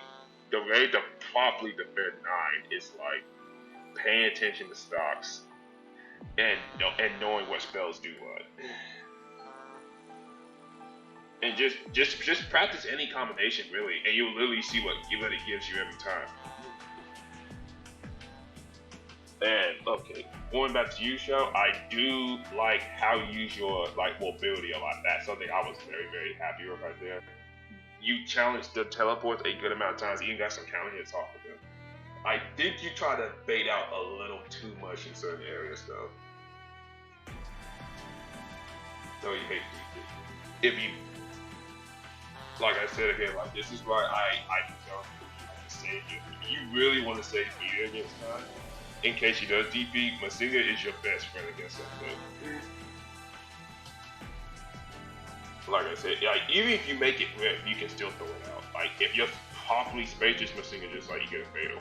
the way to properly defend 9 is like paying attention to stocks and knowing what spells do what. And just practice any combination really, and you'll literally see what it gives you every time. And okay, going back to you, Shao, I do like how you use your like mobility a lot. That's something I was very, very happy with right there. You challenged the teleports a good amount of times, even got some counter hits off of them. I think you try to bait out a little too much in certain areas though. So you hate if you, like I said again, like this is why I can tell you like to save it. If you really want to save meter against time, in case she does DP, Masinga is your best friend against that thing. like I said, like even if you make it rip, you can still throw it out. Like if you're properly spaced, just missing it, just like you get a fatal.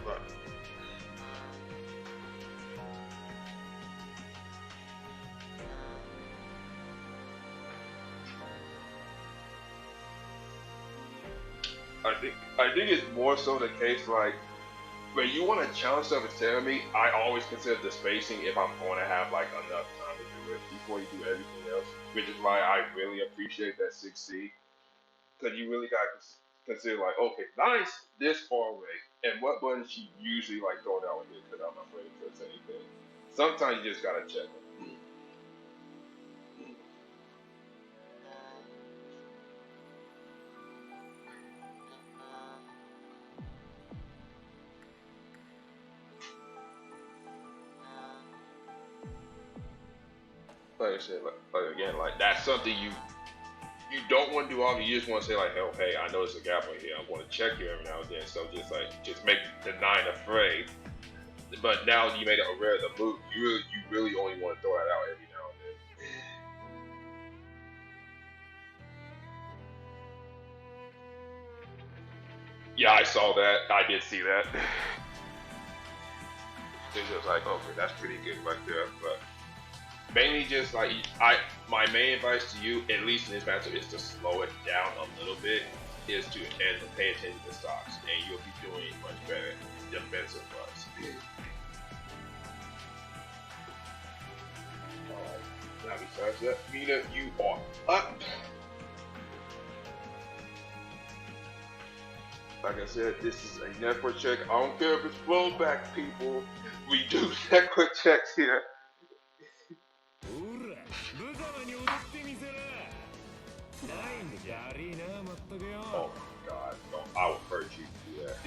Right. I think it's more so the case like when you want to challenge stuff with Terumi, I always consider the spacing if I'm going to have like enough time to do it before you do everything else, which is why I really appreciate that 6C, because you really got to consider like, okay, nice, this far away, and what buttons you usually like throwing out with it, because I'm not afraid to press anything. Sometimes you just gotta check them. Like I said, like again, like that's something you don't want to do often. You just want to say like, oh, hey, I know there's a gap right here. I'm going to check you every now and then. So just make the 9 afraid. But now you made it a rare the move. You really only want to throw it out every now and then. Yeah, I saw that. I did see that. It's just like, okay, that's pretty good right there. But mainly just like my main advice to you, at least in this matchup, is to slow it down a little bit. Is to pay attention to stocks, and you'll be doing much better defensive wise. Now besides that, Mina, you are up. Like I said, this is a network check. I don't care if it's RollBack, people. We do network checks here. Oh my god, no, I will hurt you to do that.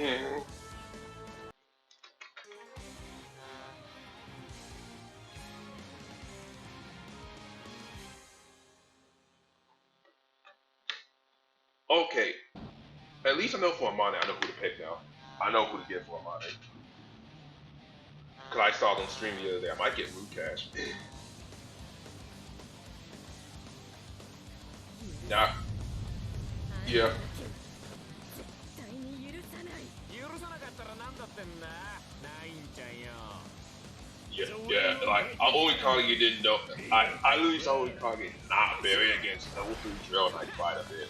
Okay, at least I know for Amane, I know who to pick now. I know who to get for Amane. Cause I saw them stream the other day. I might get Root Cash. Now, yeah. Yeah, like I only Kage didn't know. I literally saw only Kage not bury against level 3 drill and I cried a bit.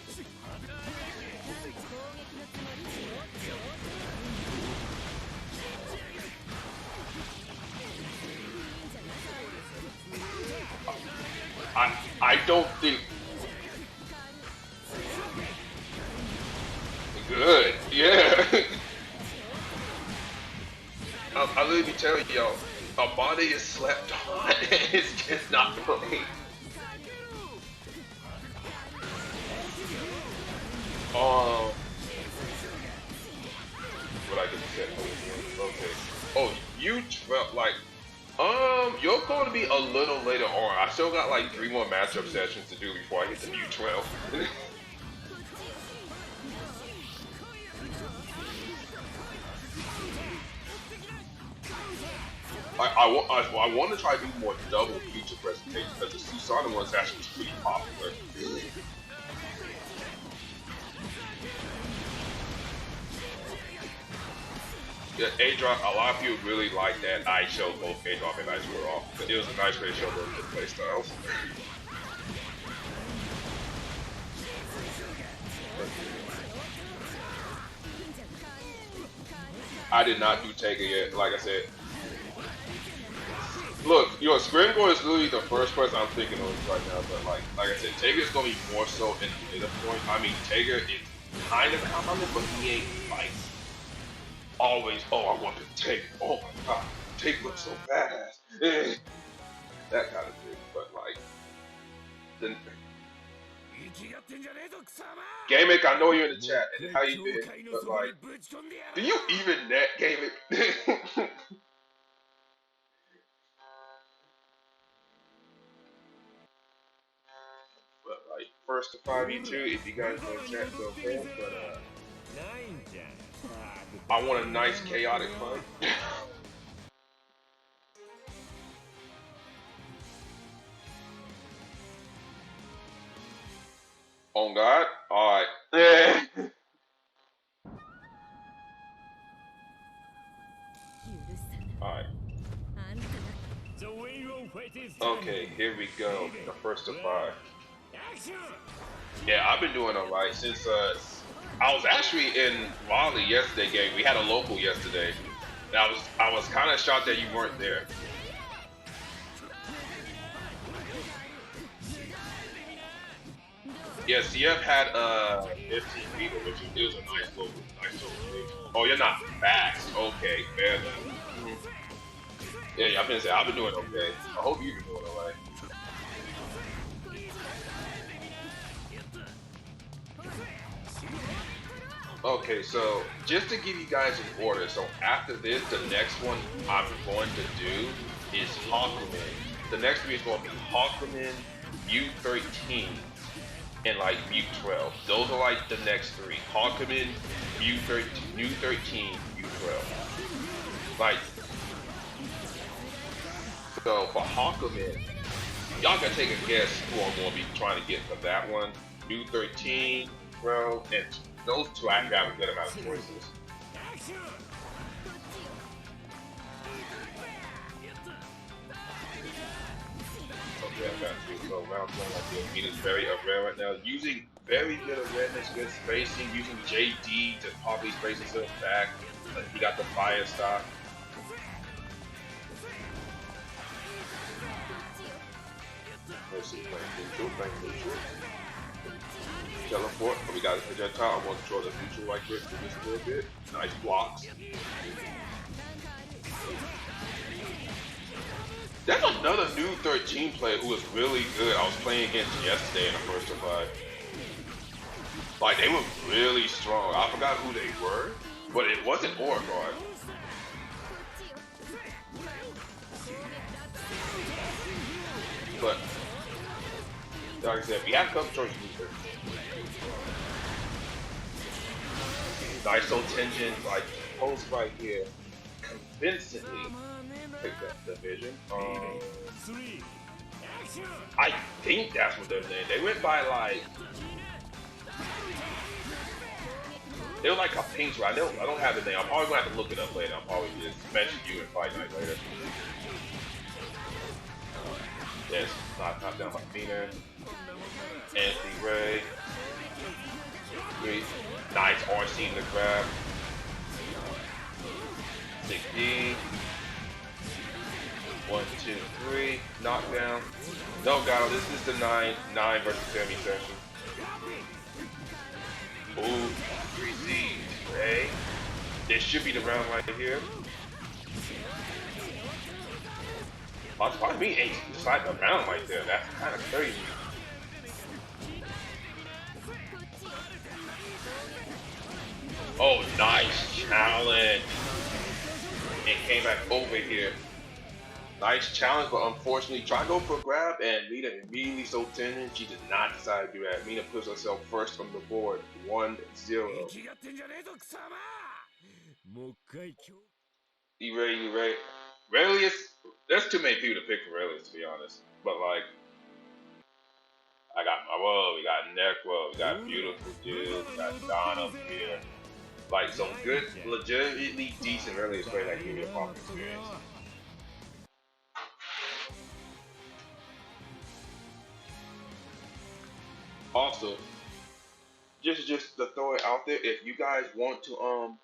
I don't think good. Yeah. I literally be telling y'all, Amane is slept on. It's just not playing. What I can set okay. Oh, you felt like you're going to be a little later on. I still got like 3 more matchup sessions to do before I get to U12. I want to try to do more double feature presentations because the Susana one's actually pretty popular. Yeah, A-Drop, a lot of people really like that I showed both A-Drop and Ice were off. But it was a nice way to show both the playstyles. I did not do Taker yet, like I said. Look, Scrimgore is literally the first person I'm thinking of right now, but like I said, Taker is gonna be more so in the later point. I mean, Taker is kind of competent, but he ain't like always. Oh, I want to take. Oh my god, Taker looks so badass. That kind of thing, but like, then. Gamic, I know you're in the chat, and how you been? But like, do you even net Gamic? But like first to 5v2 if you guys want to chat so fast, but I want a nice chaotic fight. On God? Alright. Yeah. Alright. The wheel of fate is Okay, turning. here we go. The first of 5. Action! Yeah, I've been doing alright since I was actually in Raleigh yesterday game. We had a local yesterday. And I was kinda shocked that you weren't there. Yeah, CF had 15 people, which was a nice little thing. Oh, you're not maxed. Okay, fair enough. Mhm. Yeah, I've been doing okay. I hope you've been doing alright. Okay, so just to give you guys an order, so after this, the next one I'm going to do is Hakumen. The next three is going to be Hakumen, U13, and like U12. Those are like the next three. Hakumen, U13, U13, U12. Like, so for Hakumen, y'all can take a guess who I'm going to be trying to get for that one. U13, bro, and those two actually have a good amount of choices. Okay, I got you. So round one, like this. Mean is very aware right now. Using very good awareness, good spacing, using JD to probably space himself back. He got the fire stock. Let's see, playing neutral. Teleport, but we got a projectile. I want to control the neutral like this for just a little bit. Nice blocks. That's another new 13 player who was really good. I was playing against yesterday in the first of 5. Like, they were really strong. I forgot who they were, but it wasn't Oregon. But, like I said, we have a couple choices. Nice tension, like, post right here, convincingly pick that division. I think that's what their name. They went by like, they were like a pink right. I don't have the name. I'm probably gonna have to look it up later. I'll probably just mention you in Fight Night later. Yes, knocked down by Fina. Anthony Ray. Great. Nice RC in the grab. 6D. 1, 2, 3. Knockdown. No, God, this is the 9 versus Terumi session. Ooh, 3Z. Hey. This should be the round right here. It's probably me 8 decide the round right there. That's kind of crazy. Oh, nice challenge. And came back over here. Nice challenge, but unfortunately, try to go for a grab, and Mina immediately so tending. She did not decide to do that. Mina puts herself first on the board, 1-0. You ready? Relius, there's too many people to pick for Relius, to be honest. But like, I got my we got Necro, we got Beautiful Dude, we got Don up here. Like some good, legitimately decent Relius play that give you a pop experience. Also, just to throw it out there, if you guys want to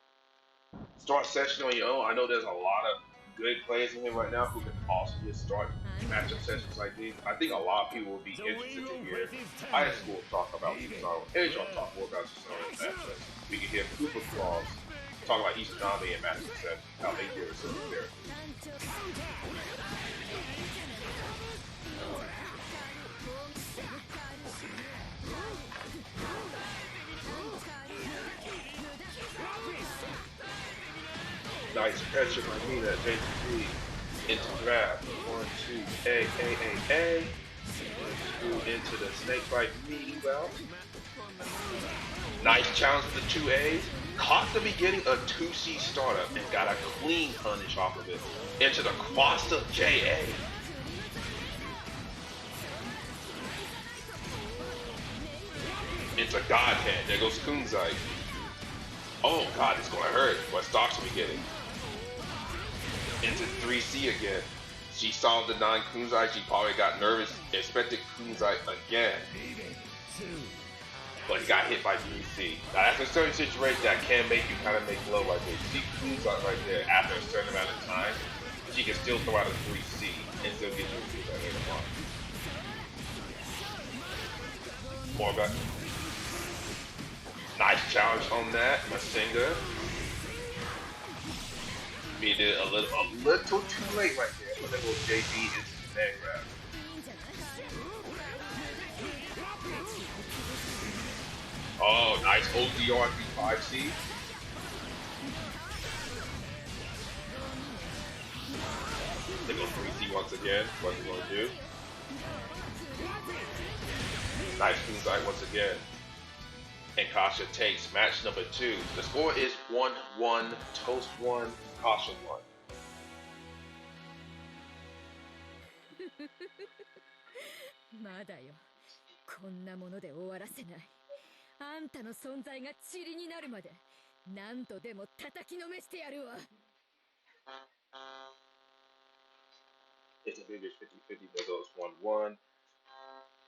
start session on your own, I know there's a lot of good players in here right now who can also just start matchup sessions like these. I think a lot of people will be interested to hear high school talk about Susanoo, HR talk more about Susanoo matchups. We can hear Cooper Claws talk about Izanami and matchup sessions, how they deal with certain characters. Nice pressure by Mina, JP into grab. 1, 2, A. Screw into the snake bite meaty route. Nice challenge with the 2 A's. Caught the beginning a 2C startup and got a clean punish off of it. Into the cross of JA. God hand. There goes Kunzai. Oh God, it's gonna hurt. What stocks are we getting? Into 3C again. She saw the 9 Kunzai, she probably got nervous, expected Kunzai again. But he got hit by 3C. Now that's a certain situation that can make you kind of make low right there. You see Kunzai right there, after a certain amount of time, she can still throw out a 3C and still get you Kunzai in the block. More back. Nice challenge on that, Masinga. Beat it a little too late right there, but then we'll JB into the neck grab. Oh, nice ODR 5C. They go 3C once again. What's he gonna do? Nice Kunzai once again. And Kasha takes match number 2. The score is 1-1, Toast 1, Kasha 1. まだよ。こんなもので終わらせない。あんたの存在が塵になるまで何度でも叩きのめしてやるわ。It's a big 50-50, that goes 1-1.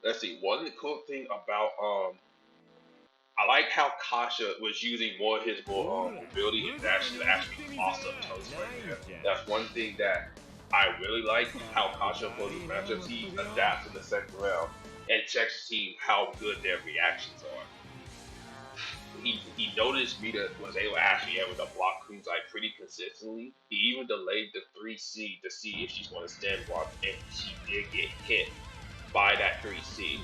Let's see, one cool thing about I like how Kasha was using more of his mobility and actually toss up Toast right there. That's one thing that I really like, how Kasha plays his matchups. He adapts in the second round and checks to see how good their reactions are. He noticed Mita was able to actually able to block Kunzai pretty consistently. He even delayed the 3C to see if she's going to stand block, and she did get hit by that 3C.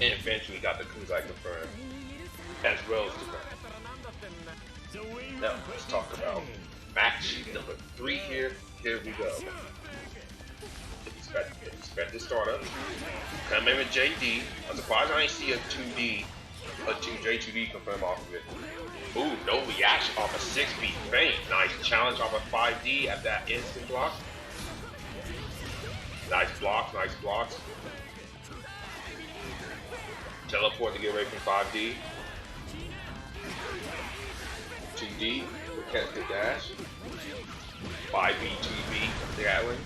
And eventually got the Kunzai confirmed, as well as the ground. Now, let's talk about match number 3 here. Here we go. Expect this startup. Come in with JD. I'm surprised I ain't see a 2D, a 2J2D confirm off of it. Ooh, no reaction off a 6B feint. Nice challenge off a 5D at that instant block. Nice blocks, nice blocks. Teleport to get away from 5D. 2D, catch the dash. 5B, 2B, Gatling.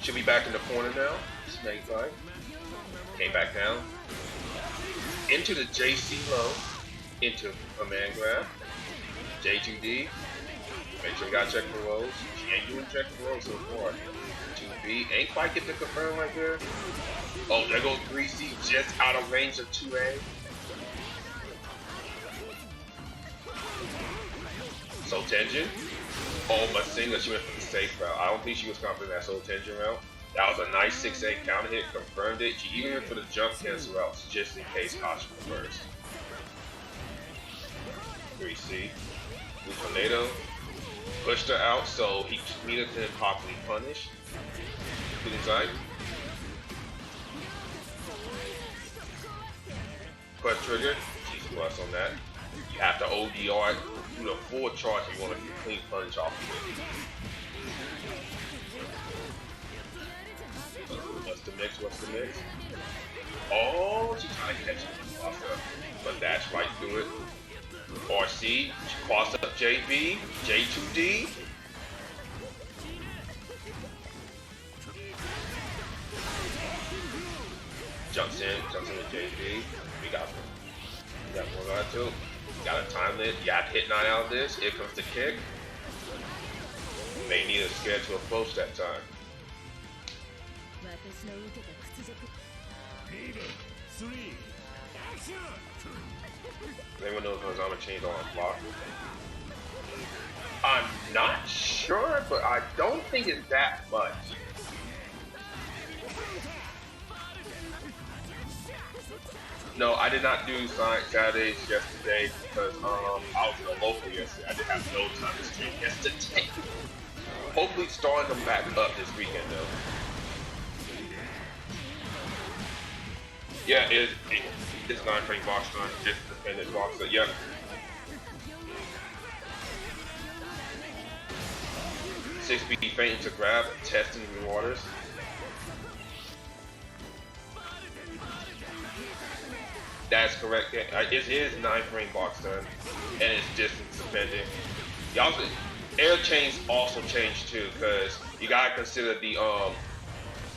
Should be back in the corner now. Snake bite. Came back down. Into the JC low. Into a man grab. J2D. Make sure you gotta check for rolls. She ain't doing check for rolls so far. 2B. Ain't quite get the confirm right there. Oh, there goes 3C just out of range of 2A. Soul Tension. Oh, Masinga, she went for the safe route. I don't think she was confident in that Soul Tension route. That was a nice 6A counter hit, confirmed it. She even went for the jump cancel route just in case Kasha reversed. 3C. Blue Tornado. Pushed her out so Mita couldn't properly punish. Kunzai. Press trigger. Jesus plus on that. You have to ODR do the full charge if you want to clean punch off of it. What's the mix? What's the mix? Oh, she's trying to catch it. But that's right through it. RC, she crossed up JB, J2D. Jumps in with JB. We got one guy too. Got a time limit. You have to hit 9 out of this. Here comes the kick. May need a scare to approach that time. Anyone knows when I'm gonna change on block? I'm not sure, but I don't think it's that much. No, I did not do Sonic Saturdays yesterday because I was in a local yesterday. I didn't have no time to stream yesterday. Hopefully starting them back up this weekend though. Yeah, it's 9-frame box time, just dependent box. So yeah. Six B feint to grab, testing the waters. That's correct. It is 9-frame box turn, and it's distance dependent. Y'all, air chains also change too, because you gotta consider the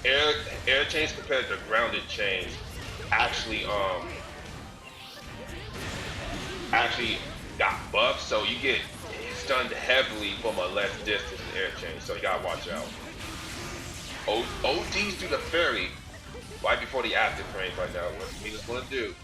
air chains compared to grounded chains actually actually got buffed, so you get stunned heavily from a less distance in air chain, so you gotta watch out. ODs do the fairy right before the active frames right now. What Mina's gonna do?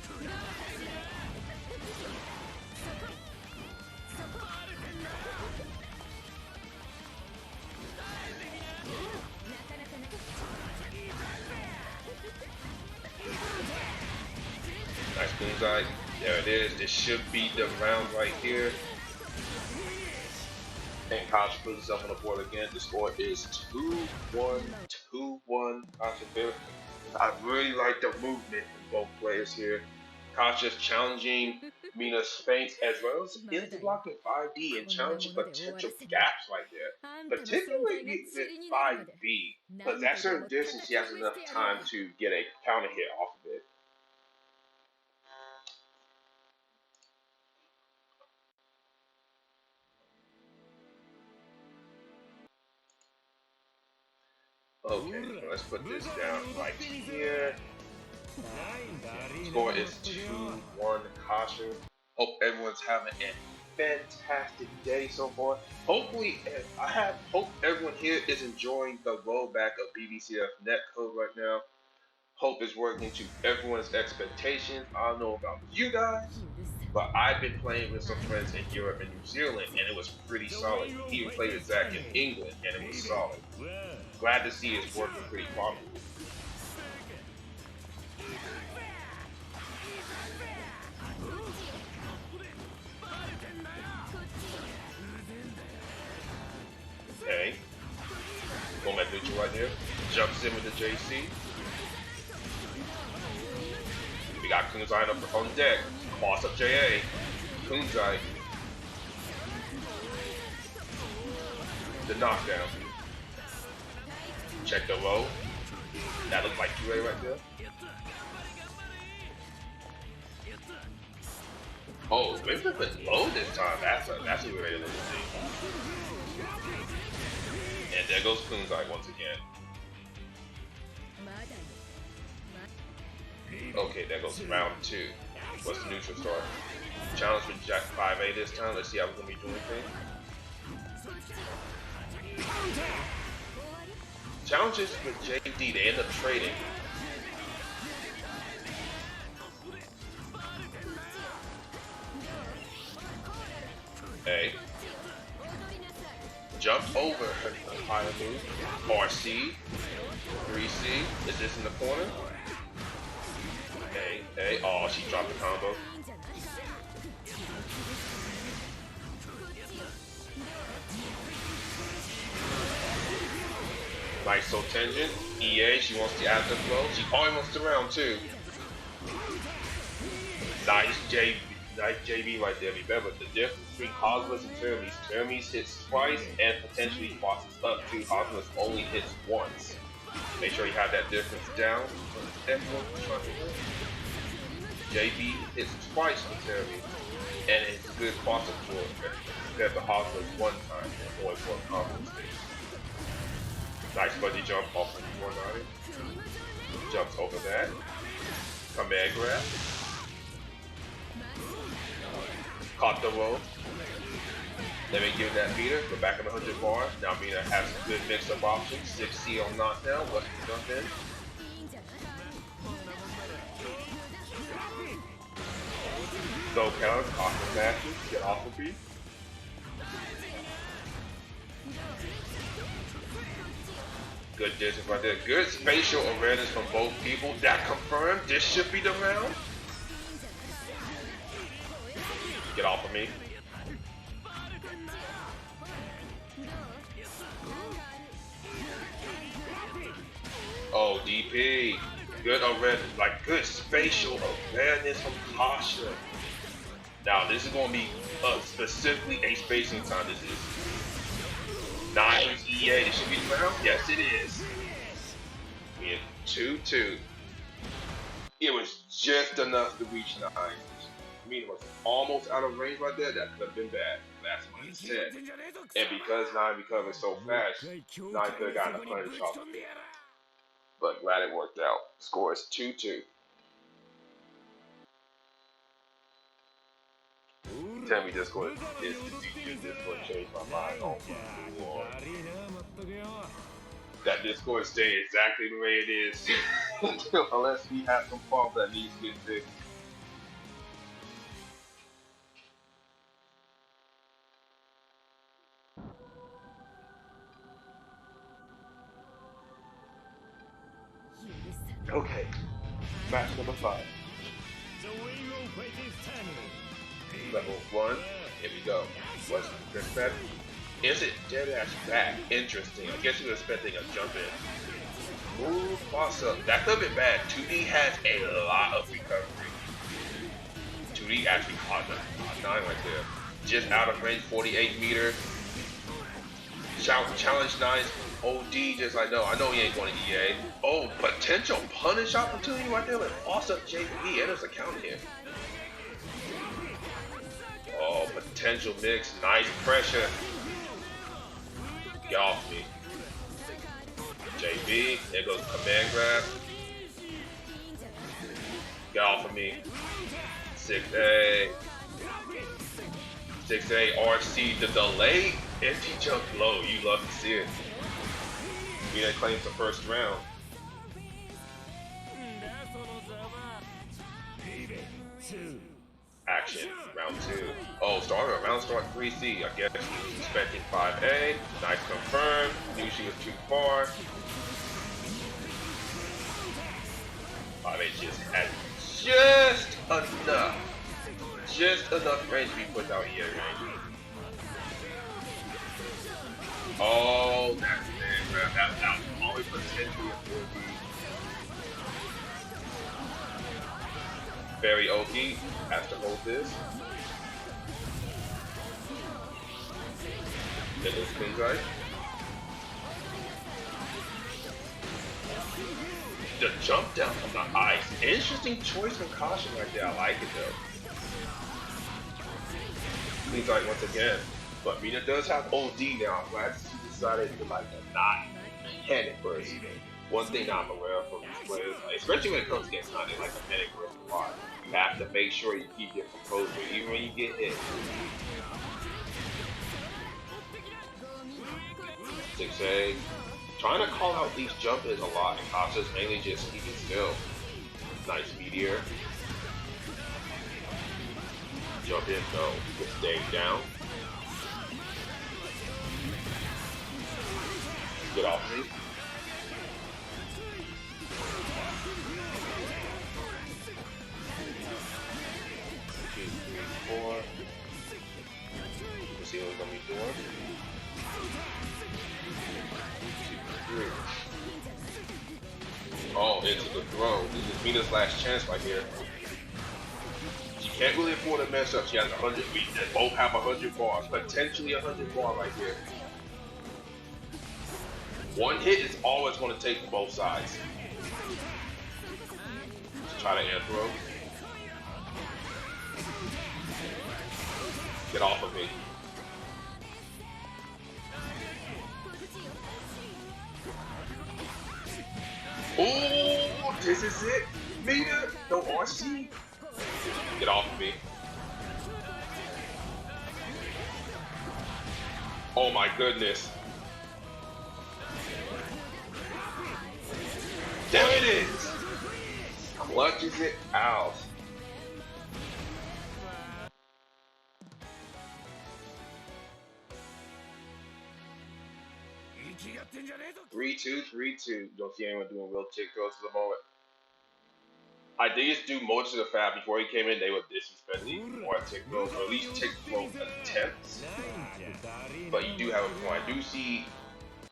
Nice bullseye. There it is. This should be the round right here. And Kasha puts himself on the board again. The score is 2-1, 2-1. Kasha Bill. I really like the movement from both players here. Kasha's challenging Mina's feints as well as into blocking 5D and challenging potential gaps right there. Particularly with 5B. Because at certain distance, she has enough time to get a counter hit off of it. Okay, let's put this down right here. Score is 2-1 Kasha. Hope everyone's having a fantastic day so far. Hopefully, hope everyone here is enjoying the rollback of BBCF netcode right now. Hope it's working to everyone's expectations. I don't know about you guys, but I've been playing with some friends in Europe and New Zealand, and it was pretty solid. He even played with Zach in England, and it was solid. Glad to see it's working pretty properly. Okay. Going back neutral right there. Jumps in with the JC. We got Kunzai up on deck. Boss up JA. Kunzai. The knockdown. Check the low. That looks like 2A right there. Oh, maybe a bit low this time. That's a good way to look at it. And there goes Kunzai once again. Okay, there goes round 2. What's the neutral start? Challenge with Jack 5A this time. Let's see how we're gonna be doing things. Challenges with JD, they end up trading. A. Jump over her higher move. RC. 3C. Is this in the corner? A. Oh, she dropped the combo. Nice so tangent. EA, she wants the after flow. She probably wants the round too. Nice JB right there. Remember the difference between Cosmos and Terumi's. Terumi's hits twice and potentially bosses up to Cosmos only hits once. Make sure you have that difference down. JB hits twice for Terumi, and it's a good boss support compared to Cosmos one time and only one Cosmos. Nice buddy jump off of 190. Jumps over that. Command grab. Caught the roll. Let me give that beater. Go back on 100 bar. Now Mina has a good mix of options. 6C on knockdown. What's the jump in? So counter. Awesome matches. Get off of beat. Good distance right there. Good spatial awareness from both people. That confirmed. This should be the round. Get off of me. Oh, DP. Good awareness. Like good spatial awareness from Kasha. Now, this is going to be specifically a spacing time. This is 9 EA. This should be the round? Yes, it is. We had 2-2. It was just enough to reach 9. Mina was almost out of range right there. That could have been bad. That's -10. And because 9 recovers so fast, 9 could have gotten a punish off of it. But glad it worked out. Score is 2-2. Tell me this going to change my mind. Oh my Lord. That Discord stay exactly the way it is. Unless we have some fault that needs to get fixed. Okay, match number 5. Level 1, here we go. What's this bet? Is it dead ass back? Interesting. I guess you were expecting a jump in. Move boss up. That could have been bad. 2D has a lot of recovery. 2D actually caught the 9 right there. Just out of range, 48 meters. Challenge 9's OD, just like, no, I know he ain't going to EA. Oh, potential punish opportunity right there with boss up JP. Enters a count here. Oh, potential mix. Nice pressure. Get off me. JB. There goes command grab. Get off of me. 6A. 6A RC. The delay FT jump low. You love to see it. Mina claims the first round. Action, round 2. Oh, round start 3C. I guess she was expecting 5A. Nice confirm. Knew she was too far. 5A just had just enough range to be put out EA range. Oh, that's it. That was always potentially a 4D. Very OP. Has to hold this. There goes Queen's Eye. The jump down from the ice. Interesting choice from Kasha right there. I like it though. Queen's Eye once again. But Mina does have OD now. I'm glad she decided to like not panic first. One thing I'm aware of from these players, especially when it comes against Hunter, like a panic versus a lot. You have to make sure you keep your composure, even when you get hit. 6A. Trying to call out these jump-ins a lot, and Kasha's mainly just keeping still. Nice meteor. Jump in, no. Just stay down. Get off me. Let's see what we're gonna be doing. 3. Oh, into the throw. This is Mina's last chance right here. She can't really afford to mess up. She has 100. We both have 100 bars, potentially 100 bar right here. One hit is always going to take from both sides. Let's try to air throw. Get off of me. Oh, this is it. Mina, no RC. Get off of me. Oh my goodness. There it is. Clutches it out. Three, 3-2. You don't see anyone doing real chick throws at the moment. I did just do most of the fab before he came in. They were disrespecting more tick throws, or at least tick throw attempts. But you do have a point. I do see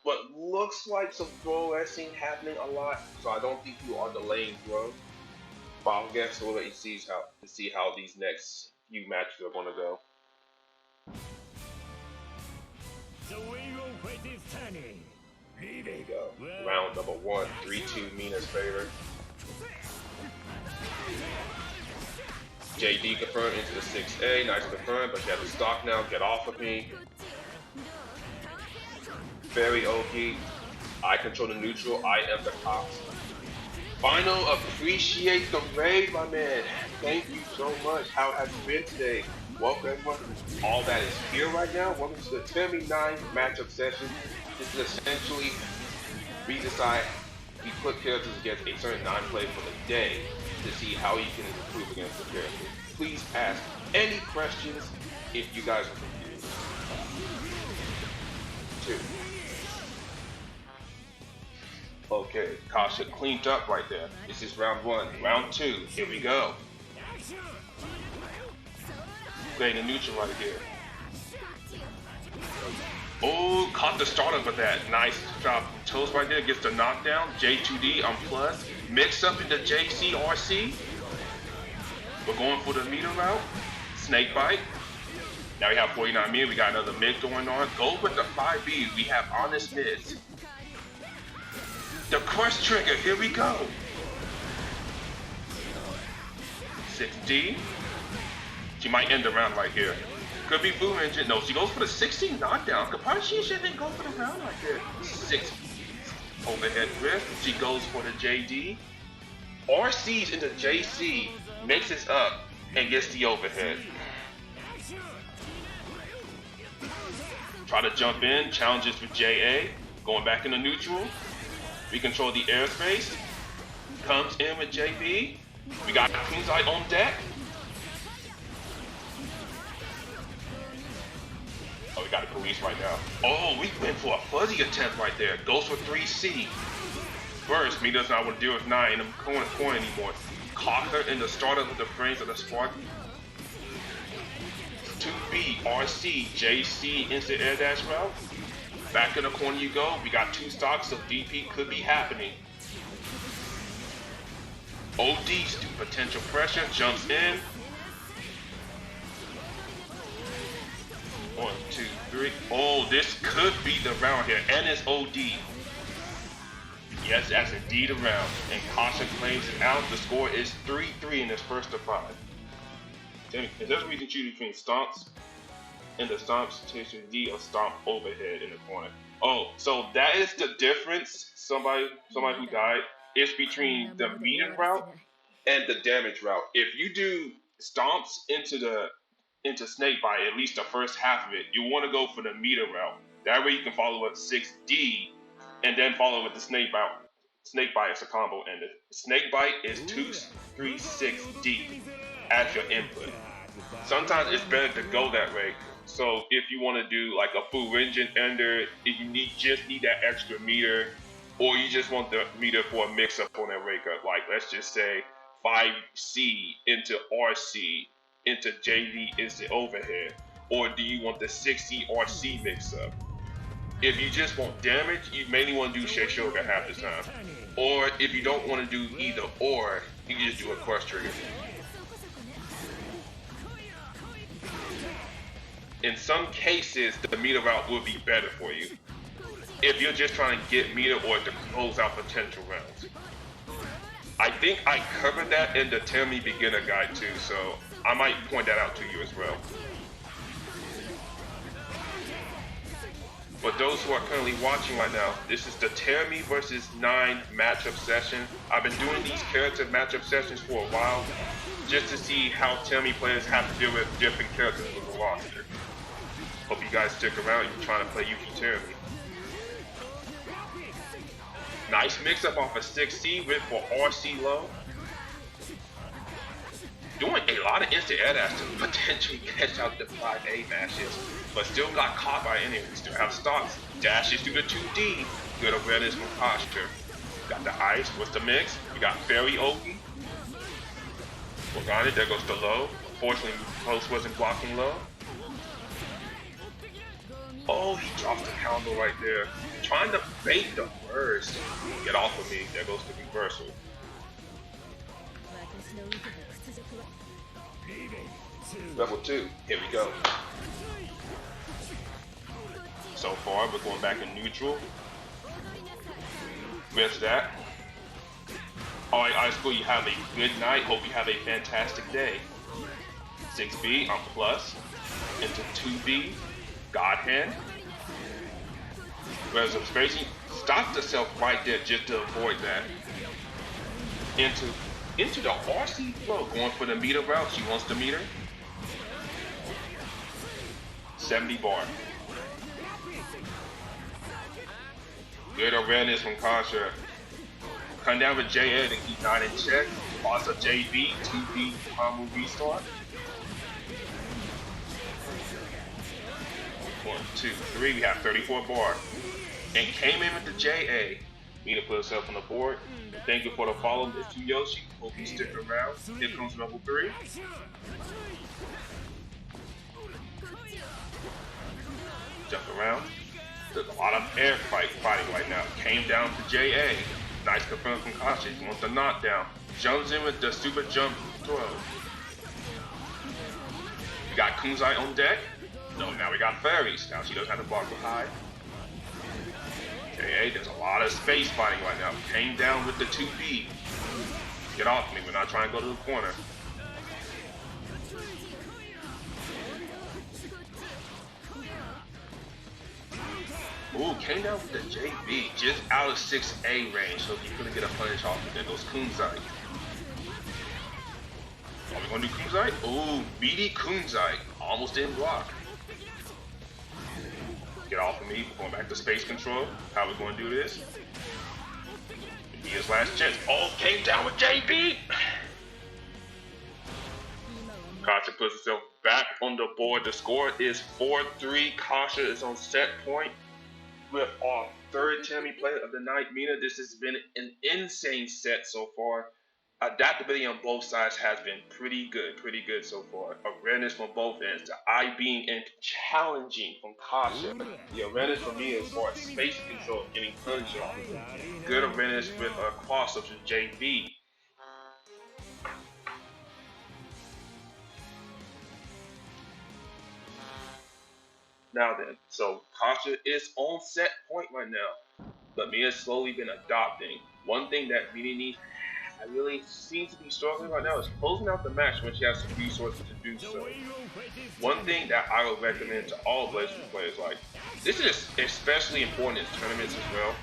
what looks like some throw racing happening a lot, so I don't think you are delaying throw. But I guess we'll let you see how these next few matches are gonna go. There you go. Round number 1, 3-2 Mina's favor. JD confirmed into the 6A. Nice confirmed, but you have to stock now. Get off of me. Very OP. I control the neutral. I am the cops. Final, appreciate the raid, my man. Thank you so much. How have you been today? Welcome everyone to all that is here right now. Welcome to the Terumi 9 matchup session. This is essentially we decide we put characters against a certain 9 play for the day to see how you can improve against the character. Please ask any questions if you guys are confused. 2. Okay, Kasha cleaned up right there. This is round 1. Round 2, here we go. Playing the neutral right here. Oh, caught the startup of that. Nice job. Toes right there, gets the knockdown. J2D on plus. Mix up into JCRC. We're going for the meter route. Snake bite. Now we have 49 mid. We got another mid going on. Go with the 5B. We have honest mids. The crush trigger, here we go. 6D. She might end the round right here. Could be Boom Engine. No, she goes for the 16 knockdown. She shouldn't go for the round right there. 6 overhead drift. She goes for the JD. RC's into JC, mixes up, and gets the overhead. Try to jump in, challenges with JA. Going back into neutral. We control the airspace. Comes in with JB. We got Queen's Eye on deck. Oh, we got the police right now. Oh, we went for a fuzzy attempt right there. Goes for 3C. First, me does not want to deal with 9 in the corner anymore. Caught her in the startup with the frames of the spark. 2B, RC, JC into air dash route. Back in the corner you go. We got 2 stocks, so DP could be happening. OD's do potential pressure, jumps in. 1, 2, 3. Oh, this could be the round here, and it's OD. Yes, that's indeed a round. And Kasha claims it out. The score is 3-3 in this first of 5. Is there a reason to choose between stomps and the stomps D or stomp overhead in the corner? Oh, so that is the difference. Somebody who died. It's between the meter route and the damage route. If you do stomps into snake bite, at least the first half of it, you want to go for the meter route. That way you can follow up 6D and then follow with the snake bite. Snake bite is a combo, and the snake bite is 2-3-6D as your input. Sometimes it's better to go that way. So if you want to do like a full engine ender, if you just need that extra meter, or you just want the meter for a mix up on that rake up, like let's just say 5C into RC into JV into overhead, or do you want the 6C RC mix up? If you just want damage, you mainly want to do Sheishoga half the time. Or if you don't want to do either or, you can just do a crush trigger. In some cases, the meter route will be better for you if you're just trying to get meter or to close out potential rounds. I think I covered that in the Terumi beginner guide too, so I might point that out to you as well. For those who are currently watching right now, this is the Terumi versus 9 matchup session. I've been doing these character matchup sessions for a while, just to see how Terumi players have to deal with different characters with the roster. Hope you guys stick around. You're trying to play Yuki Terumi. Nice mix up off a 6C with for RC low. Doing a lot of instant air dash to potentially catch out the 5A mashes, but still got caught by enemies. Still have stocks. Dashes through the 2D. Good awareness from posture. Got the ice. What's the mix? We got Fairy Ogi. Work on it. There goes the low. Unfortunately, Post wasn't blocking low. Oh, he drops the counter right there. Trying to bait the burst. Get off of me. There goes the reversal. Level 2. Here we go. So far, we're going back in neutral. Missed that. Alright, high school, you have a good night. Hope you have a fantastic day. 6B, I'm plus. Into 2B, God Hand. Whereas I'm spacing, stop yourself right there just to avoid that. Into the RC flow, going for the meter route. She wants the meter. 70 bar. Good awareness from Kasha. Come down with JA to keep 9 in check. Also JB, 2B combo restart. 1, 2, 3. We have 34 bar. And came in with the JA. Need to put herself on the board. Thank you for the follow, Mr. Yoshi. Hope you stick around. Here comes level 3. Jump around. There's a lot of air fighting right now. Came down to JA. Nice confirm from Kasha. He wants the knockdown. Jumps in with the super jump throw. We got Kunzai on deck. No, now we got fairies. Now she doesn't have to block for high. JA, there's a lot of space fighting right now. Came down with the 2B. Get off me. We're not trying to go to the corner. Ooh, came down with the JB, just out of 6A range, so he couldn't get a punish off of it. Those Kunzai. Are we gonna do Kunzai? Ooh, BD Kunzai. Almost didn't block. Get off of me. We're going back to space control. How we gonna do this? Be his last chance. Oh, came down with JB! Kasha puts herself back on the board. The score is 4-3. Kasha is on set point with our third Tammy player of the night. Mina, this has been an insane set so far. Adaptability on both sides has been pretty good so far. Awareness from both ends. The eye being and challenging from Kasha. The awareness for me as far as space control, getting punished off. Good awareness with a cross such as JB. Now then, so Kasha is on set point right now, but Mia's slowly been adopting. One thing that Mina needs really seems to be struggling right now is closing out the match when she has some resources to do so. One thing that I would recommend to all Blazers players, like, this is especially important in tournaments as well.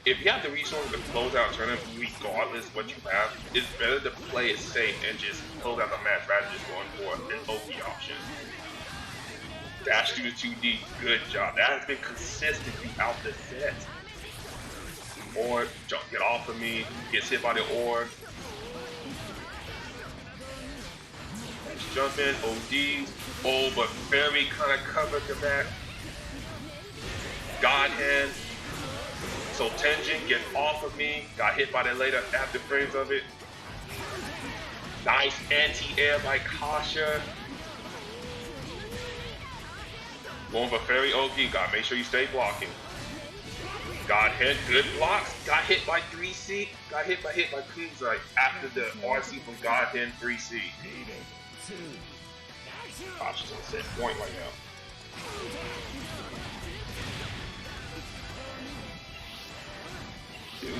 If you have the resources to close out a tournament, regardless what you have, it's better to play it safe and just close out the match rather than just going for an OP option. Dash through the 2D, good job. That has been consistent throughout the set. Or jump, get off of me, gets hit by the orb. Let's jump in, OD. Oh, but Fairy kind of covered the back. God Hand. So Tenjin gets off of me, got hit by the later after frames of it. Nice anti-air by Kasha. Going for Fairy OP, gotta make sure you stay blocking. Got hit, good blocks, got hit by 3C, got hit by Kunzai after the RC from God Hand 3C. Kasha's on set point right now. Dude,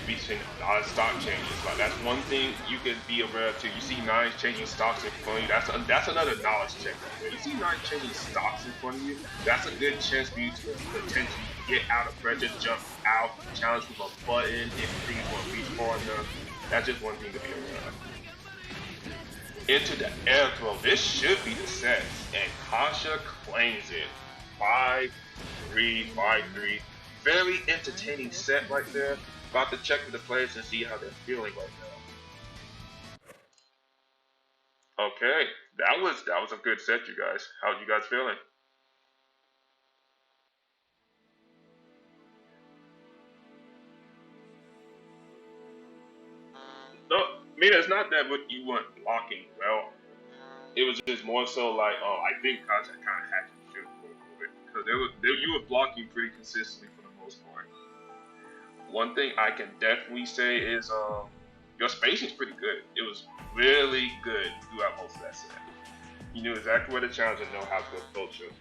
we've seen a lot of stock changes. Like, that's one thing you could be aware of too. You see Nines changing stocks in front of you. That's another knowledge check. When you see Nines changing stocks in front of you, that's a good chance for you to potentially get out of pressure, jump out, challenge with a button if things won't reach far enough. That's just one thing to be aware of. Into the air throw. This should be the set, and Kasha claims it. 5-3, 5-3. Very entertaining set right there. About to check with the players and see how they're feeling right now. Okay, that was a good set, you guys. How are you guys feeling? No, Mina, it's not that what you weren't blocking well. It was just more so like, I think Kasha kind of had you shoot for a little bit because you were blocking pretty consistently for the most part. One thing I can definitely say is your spacing's pretty good. It was really good throughout most of that set. You knew exactly where to challenge and know how to approach it.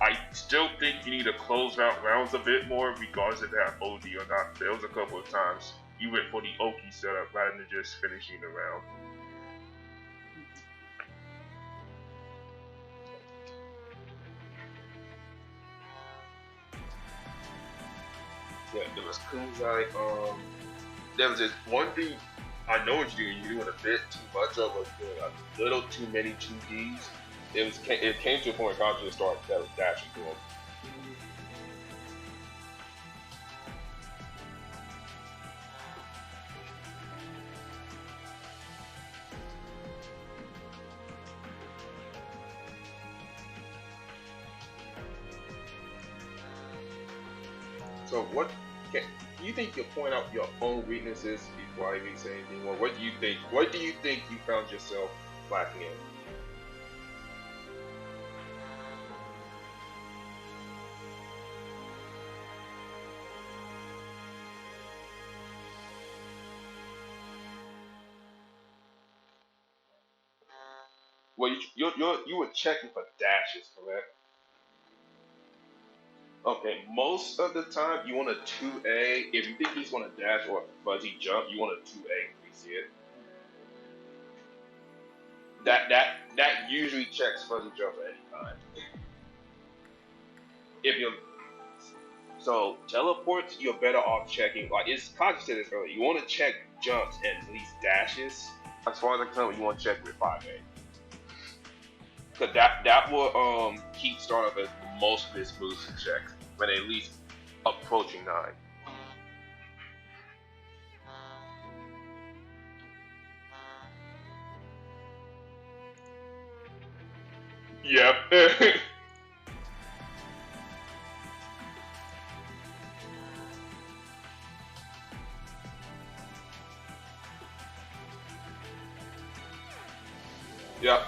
I still think you need to close out rounds a bit more, regardless if they have OD or not. There was a couple of times you went for the Oki setup rather than just finishing the round. Yeah, there was Kunzai. There was this one thing I know what you're doing a bit too much of, was doing a little too many 2Ds. It came to a point where Kanji just started dashing to him. So what do you think you'll point out your own weaknesses before I even say anything more? What do you think? What do you think you found yourself lacking in? Well, you were checking for dashes, correct? Okay, most of the time you want a 2A. If you think he's going to dash or fuzzy jump, you want a 2A. You see it? That usually checks fuzzy jump at any time. If you so teleports, you're better off checking. Like Kaji said this earlier, you want to check jumps and at least dashes. As far as I'm concerned, you want to check with 5A. Cause that will keep startup as most of his moves in check, when at least approaching 9. Yep.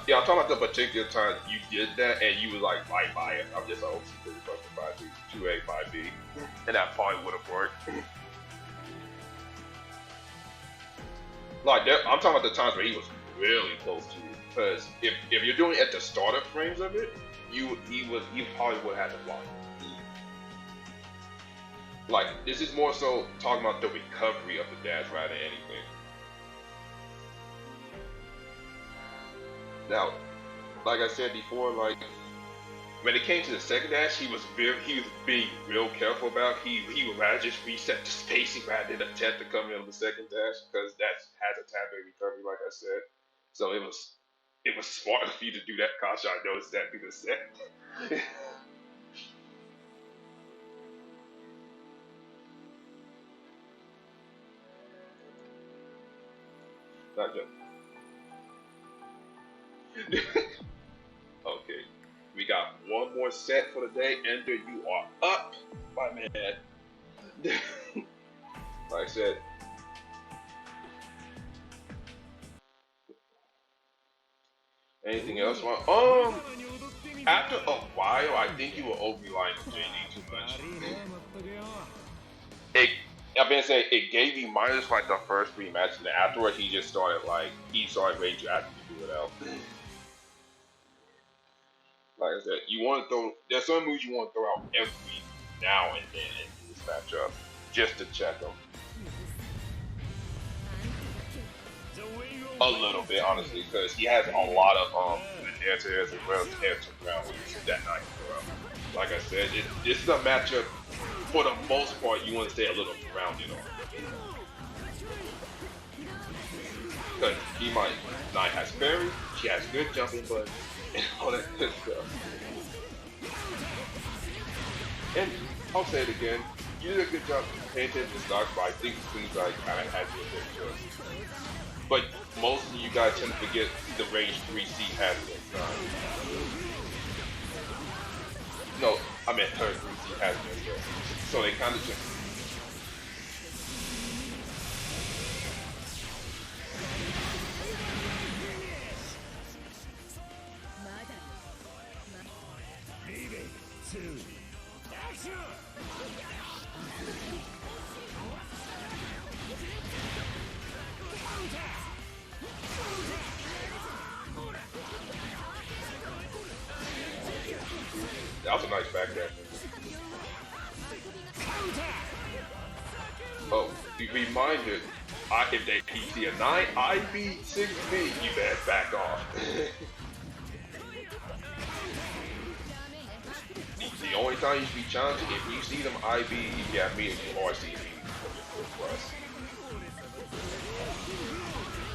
Yeah, I'm talking about the particular time you did that and you was like, bye bye it. I'm just like, oh, she could have 5B, 2A, 5B. And that probably would have worked. Like, I'm talking about the times where he was really close to you. Because if you're doing it at the starter frames of it, he probably would have had to block. Like, this is more so talking about the recovery of the dash rather than anything. Now, like I said before, like when it came to the second dash, he was being real careful about. He would rather just reset the spacing rather than attempt to come in on the second dash, because that has a tab recovery, like I said. So it was smart of you to do that, Kasha. I noticed that through the set. Not just. Okay, we got one more set for the day. Ender, you are up, my man. Like I said, anything else? After a while, I think you were over-relying on JD too much. I've been saying it gave you minus like the first 3 matches, and afterwards he started ready to actually do it out. Like I said, you want to throw. There's some moves you want to throw out every now and then in this matchup, just to check them. A little bit, honestly, because he has a lot of good answers as well as answer ground that night. Like I said, this is a matchup. For the most part, you want to stay a little grounded on. Because Nine has parry, she has good jumping buttons, and all that good stuff. And I'll say it again, you did a good job paying attention to stocks, but I think Kunzai kind of has you a bit good. But most of you guys tend to forget the range 3C has it. No, I meant her 3C has it. So they kind of just. That was a nice backdash. Oh, reminder, if they PC a 9 IB 6B, you better back off. The only time you should be challenging, if you see them IB, you have me or CB plus.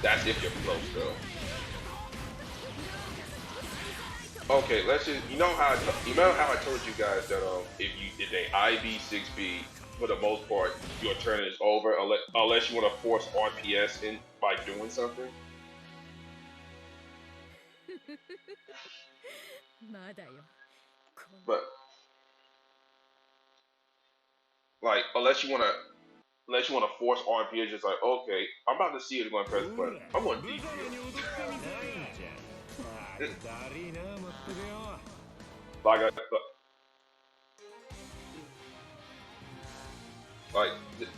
That's if you're close though. Okay, let's just, you know how I told you guys that if they IB 6B, for the most part, your turn is over unless you want to force RPS in by doing something. But like unless you want to force RPS, just like, okay, I'm about to see it going to press the button. I'm going to DP.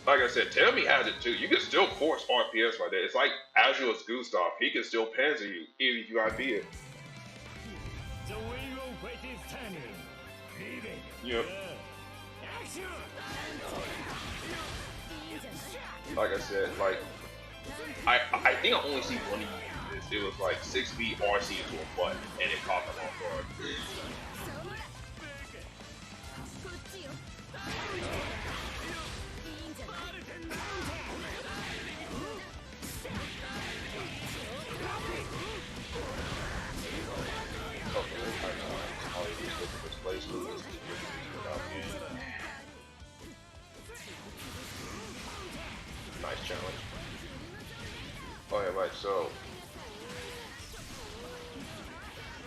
Like I said, Terumi has it too. You can still force RPS right there. It's like Azure's Gustav. He can still panzer you even if you IB it. Yep. Like I said, like I think I only see one of you do this. It was like 6B RC to a butt and it caught them off guard. Nice challenge. Oh yeah, right, so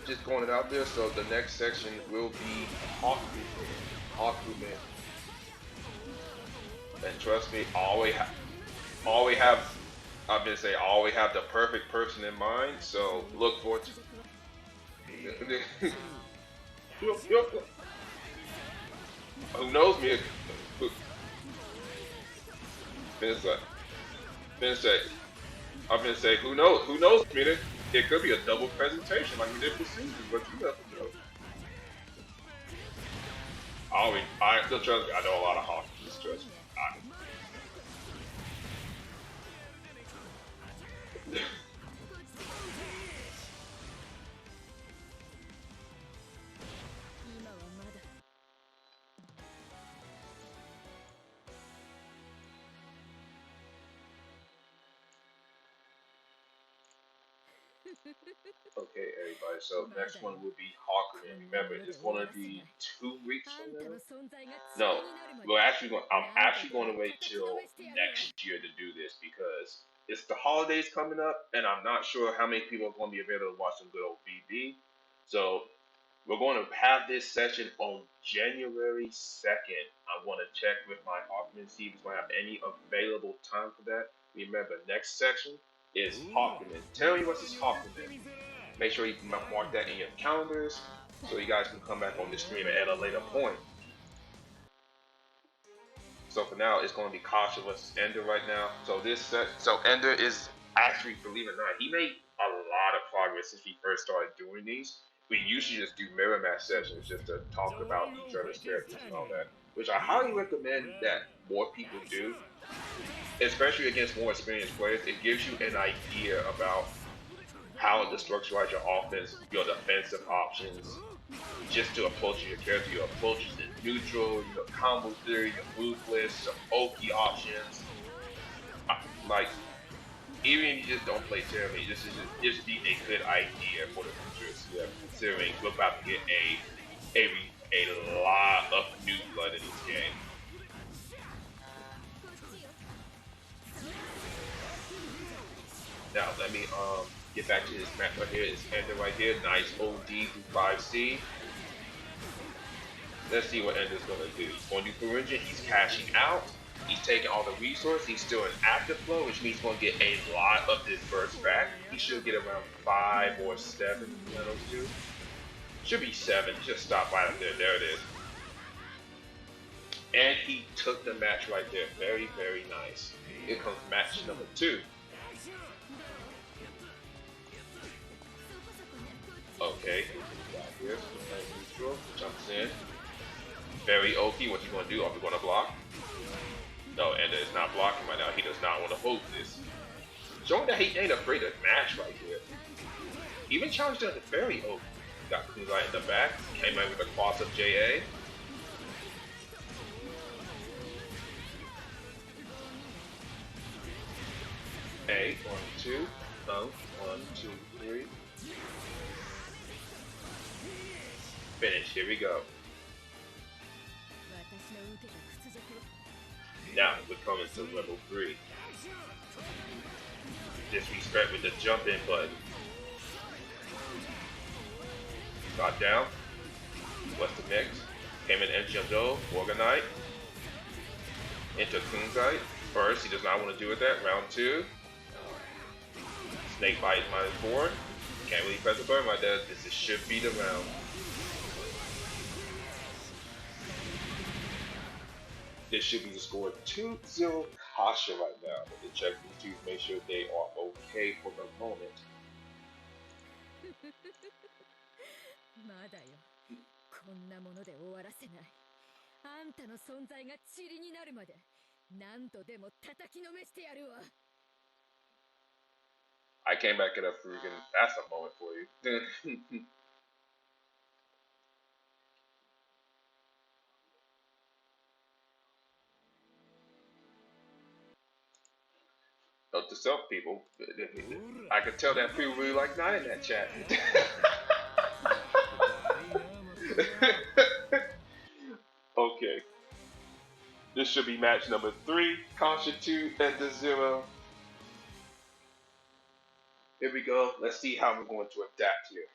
just going it out there, so the next section will be Hakumen. And trust me, I always have the perfect person in mind, so look forward to Who knows me? I've been saying, who knows me? It could be a double presentation like we did for season, but you never know. I still trust me. I know a lot of hockey. Just trust me. Okay, everybody, so next one will be Hakumen. Remember, it's going to be 2 weeks from now. No, I'm actually going to wait till next year to do this because it's the holidays coming up, and I'm not sure how many people are going to be available to watch some good old BB. So we're going to have this session on January 2nd. I want to check with my Hakumen, see if he's going to have any available time for that. Remember, next section is Hakumen. Tell me what's this Hakumen. Make sure you mark that in your calendars so you guys can come back on the stream at a later point. So for now, it's going to be Kasha versus Ender right now. So Ender is actually, believe it or not, he made a lot of progress since we first started doing these. We usually just do mirror match sessions just to talk about each other's characters and all that, which I highly recommend that more people do, especially against more experienced players. It gives you an idea about how to structureize your offense, your defensive options, just to approach your character, your approaches in neutral, your combo theory, your ruthless, your Oki options. Like, even if you just don't play Terumi, this is just be a good idea for the future. So yeah, considering we're about to get a lot of new blood in this game. Now let me get back to this map right here. It's Ender right here. Nice OD through 5C. Let's see what Ender's gonna do. On New Peruvian, he's cashing out. He's taking all the resources. He's still in active flow, which means he's gonna get a lot of this burst back. He should get around 5 or 7 medals too. Should be 7. Just stop right up there. There it is. And he took the match right there. Very, very nice. Here comes match number 2. Okay, got here. Neutral jumps in. Very Oki. What you gonna do? Are we gonna block? No, Ender is not blocking right now. He does not want to hold this. Showing that he ain't afraid to mash right here. Even challenged at the very open. Got Kunzai in the back. Came in with a cross of JA. A, 1, 2. 1, 2, 3. Finish. Here we go. Now we're coming to level 3. Disrespect with the jump in button. Got down. What's the mix? Came in Enjando, Organite. Into Kunzai. First, he does not want to do with that. Round 2. Snake bite -4. Can't really press the button like that. This should be the round. This should be the score 2-0 Kasha right now. Let me check these two to make sure they are okay for the moment. まだよ。こんなもので終わらせない。あんたの存在が塵になるまで何度でも叩きのめしてやるわ。I came back at a freaking. That's a moment for you. Note to self, people. I could tell that people really like Nine in that chat. Okay. This should be match number 3. Kasha 2 and the 0. Here we go. Let's see how we're going to adapt here.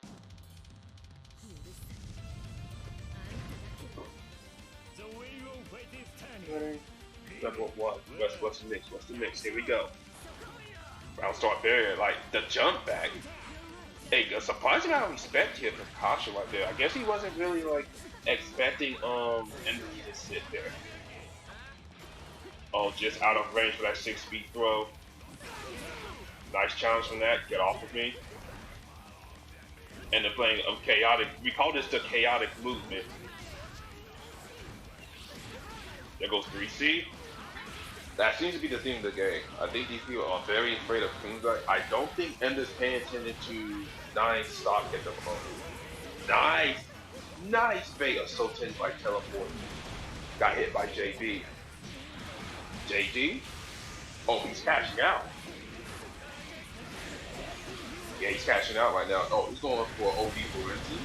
Level 1. What's the mix? What's the mix? Here we go. Round start barrier, like the jump back. Hey, a surprising amount of respect here from Kasha right there. I guess he wasn't really like expecting Enemy to sit there. Oh, just out of range for that 6-speed throw. Nice challenge from that. Get off of me. And they're playing a chaotic. We call this the chaotic movement. There goes 3C. That seems to be the theme of the game. I think these people are very afraid of Kunzai. I don't think Ender's paying attention to Nine's stock at the moment. Nice bait of Soten's by teleport. Got hit by JD. JD? Oh, he's cashing out. Yeah, he's cashing out right now. Oh, he's going for OD for Renzi.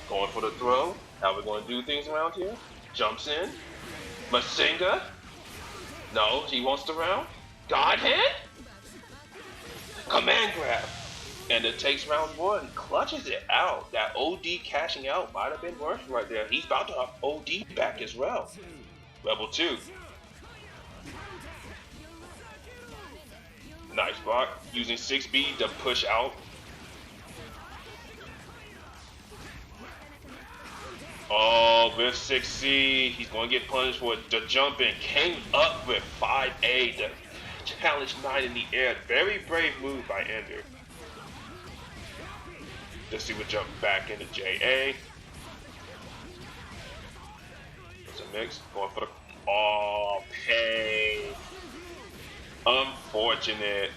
Going for the throw. How we going to do things around here? Jumps in. Masinga. No, he wants the round. Godhead. Command grab. And it takes round 1. Clutches it out. That OD cashing out might have been worth right there. He's about to have OD back as well. Level 2. Nice block. Using 6B to push out. Oh, with 6C, he's going to get punished for the jumping. Came up with 5A to challenge 9 in the air. Very brave move by Ender. Let's see what jump back into JA. There's a mix. Going for the... Oh, pain. Unfortunate.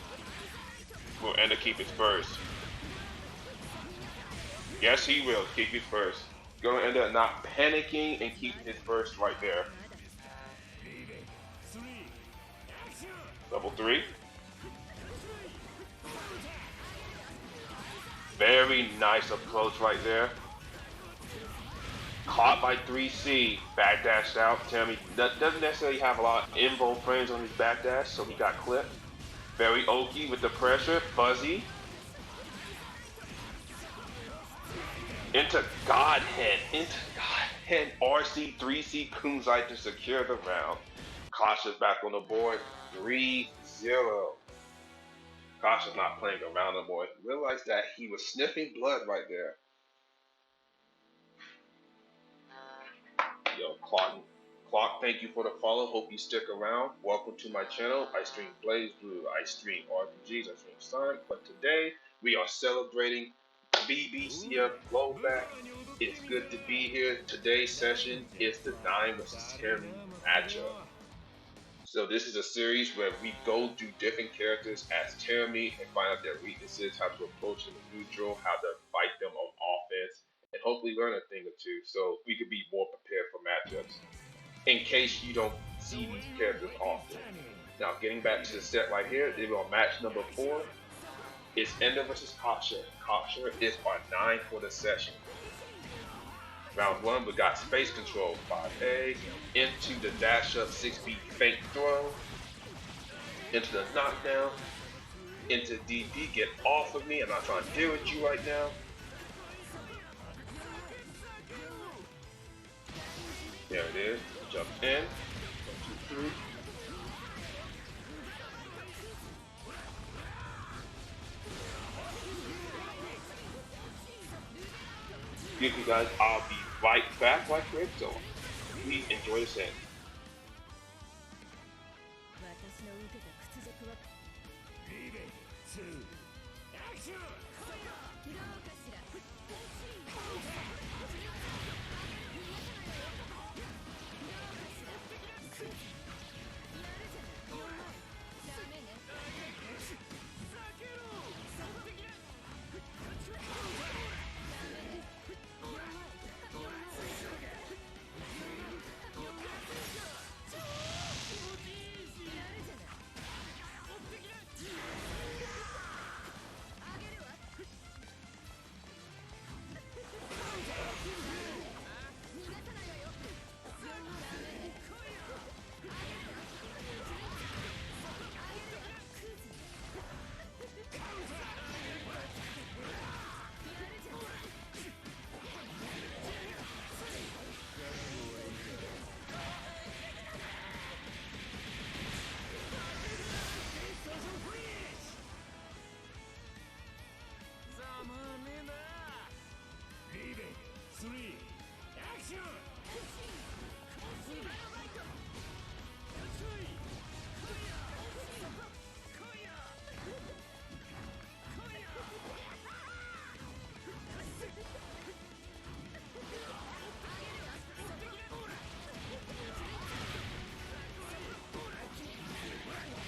Will Ender keep his first? Yes, he will keep his first. Going to end up not panicking and keeping his first right there. Level 3. Very nice approach right there. Caught by 3C. Backdashed out. Terumi doesn't necessarily have a lot of invo frames on his backdash, so he got clipped. Very oaky with the pressure. Fuzzy. Into Godhead, RC, 3C, Kunzai to secure the round. Kasha's back on the board, 3-0. Kasha's not playing around no more. He realized that he was sniffing blood right there. Yo, Clock, thank you for the follow. Hope you stick around. Welcome to my channel. I stream Blaze Blue, I stream RPGs, I stream Sonic, but today we are celebrating BBCF RollBack. It's good to be here. Today's session is the Nine vs. Terumi matchup. So this is a series where we go through different characters as Terumi and find out their weaknesses, how to approach them in neutral, how to fight them on offense, and hopefully learn a thing or two so we could be more prepared for matchups in case you don't see these characters often. Now getting back to the set right here, they're on match number 4. It's Ender vs. Kasha. Kasha is our 9 for the session. Round 1, we got Space Control 5A, into the dash up 6B fake throw, into the knockdown, into DD, get off of me, I'm not trying to deal with you right now. There it is, jump in, 1, 2, 3. Excuse me guys, I'll be right back like Greg, so please enjoy the set.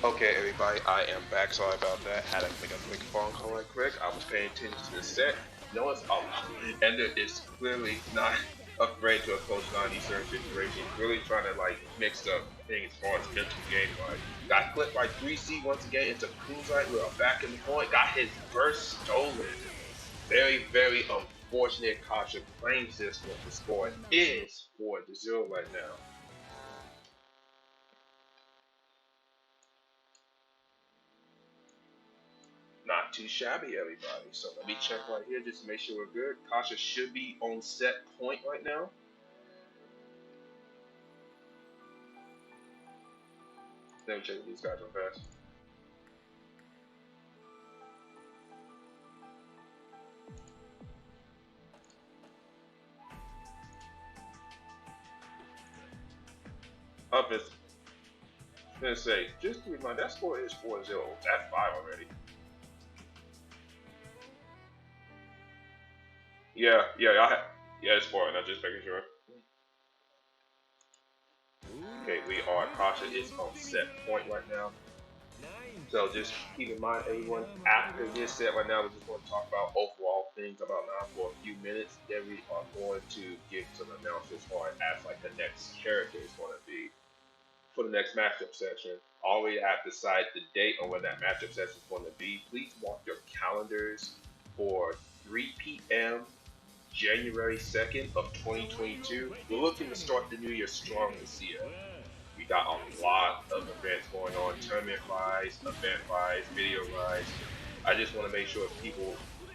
Okay, everybody, I am back. Sorry about that. Had to make a quick phone call right quick. I was paying attention to the set. Notice Ender is clearly not afraid to approach 90 certain situations. Really trying to like mix up things as far as mental game. Like got clipped by 3C once again into Kunzite. We are back in the point. Got his burst stolen. Very, very unfortunate. Kasha claims this one. The score is 4-0 right now. Not too shabby, everybody. So let me check right here just to make sure we're good. Kasha should be on set point right now. Let me check these guys real fast. Up is gonna say, just to remind, that score is 4-0. That's 5 already. Yeah, it's 4, and I'm just making sure. Okay, we are. Kasha is on set point right now. So just keep in mind, everyone, after this set right now, we're just going to talk about overall things about now for a few minutes. Then we are going to give some announcements as far as like the next character is going to be for the next matchup session. All we have to decide the date on when that matchup session is going to be. Please mark your calendars for 3 p.m. January 2nd of 2022. We're looking to start the new year strong this year. We got a lot of events going on, tournament-wise, event-wise, video-wise. I just want to make sure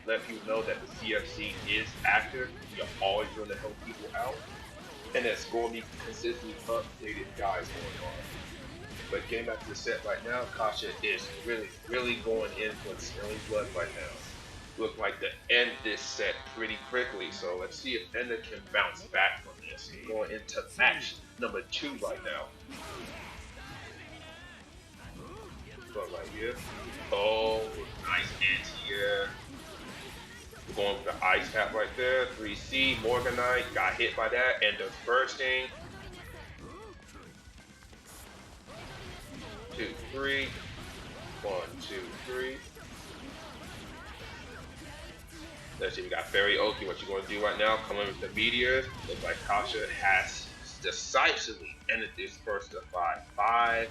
let people know that the CFC is active. We are always going to help people out. And there's going to be consistently updated guys going on. But getting back to the set right now, Kasha is really going in for the Smelling Blood right now. Look like to end this set pretty quickly, so let's see if Ender can bounce back from this. Going into match number 2 right now. Going right here. Oh, nice anti-air. Going for the ice cap right there. 3C, Morganite, got hit by that, and does bursting. 2, 3. 1, 2, 3. Let's see, we got Fairy Oki. What you going to do right now? Coming with the meteors. Looks like Kasha has decisively ended this first to 5-5-0.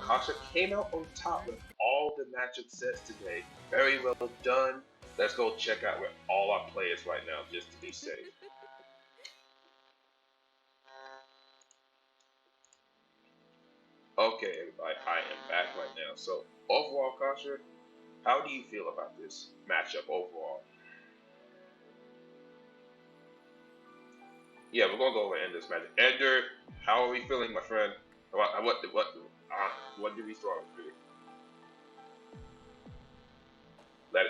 Kasha came out on top with all the matchup sets today. Very well done. Let's go check out with all our players right now just to be safe. Okay, everybody, I am back right now. So, overall, Kasha, how do you feel about this matchup overall? Yeah, we're gonna go over and end this match. Ender, how are we feeling, my friend? What did we start with? Let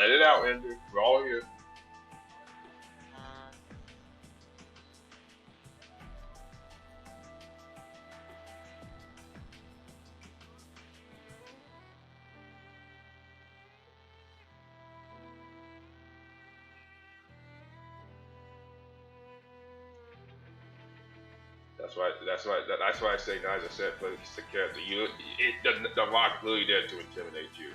it out, Ender. We're all here. That's right. That's right. That's why I say guys are set for the character. The rock really there to intimidate you.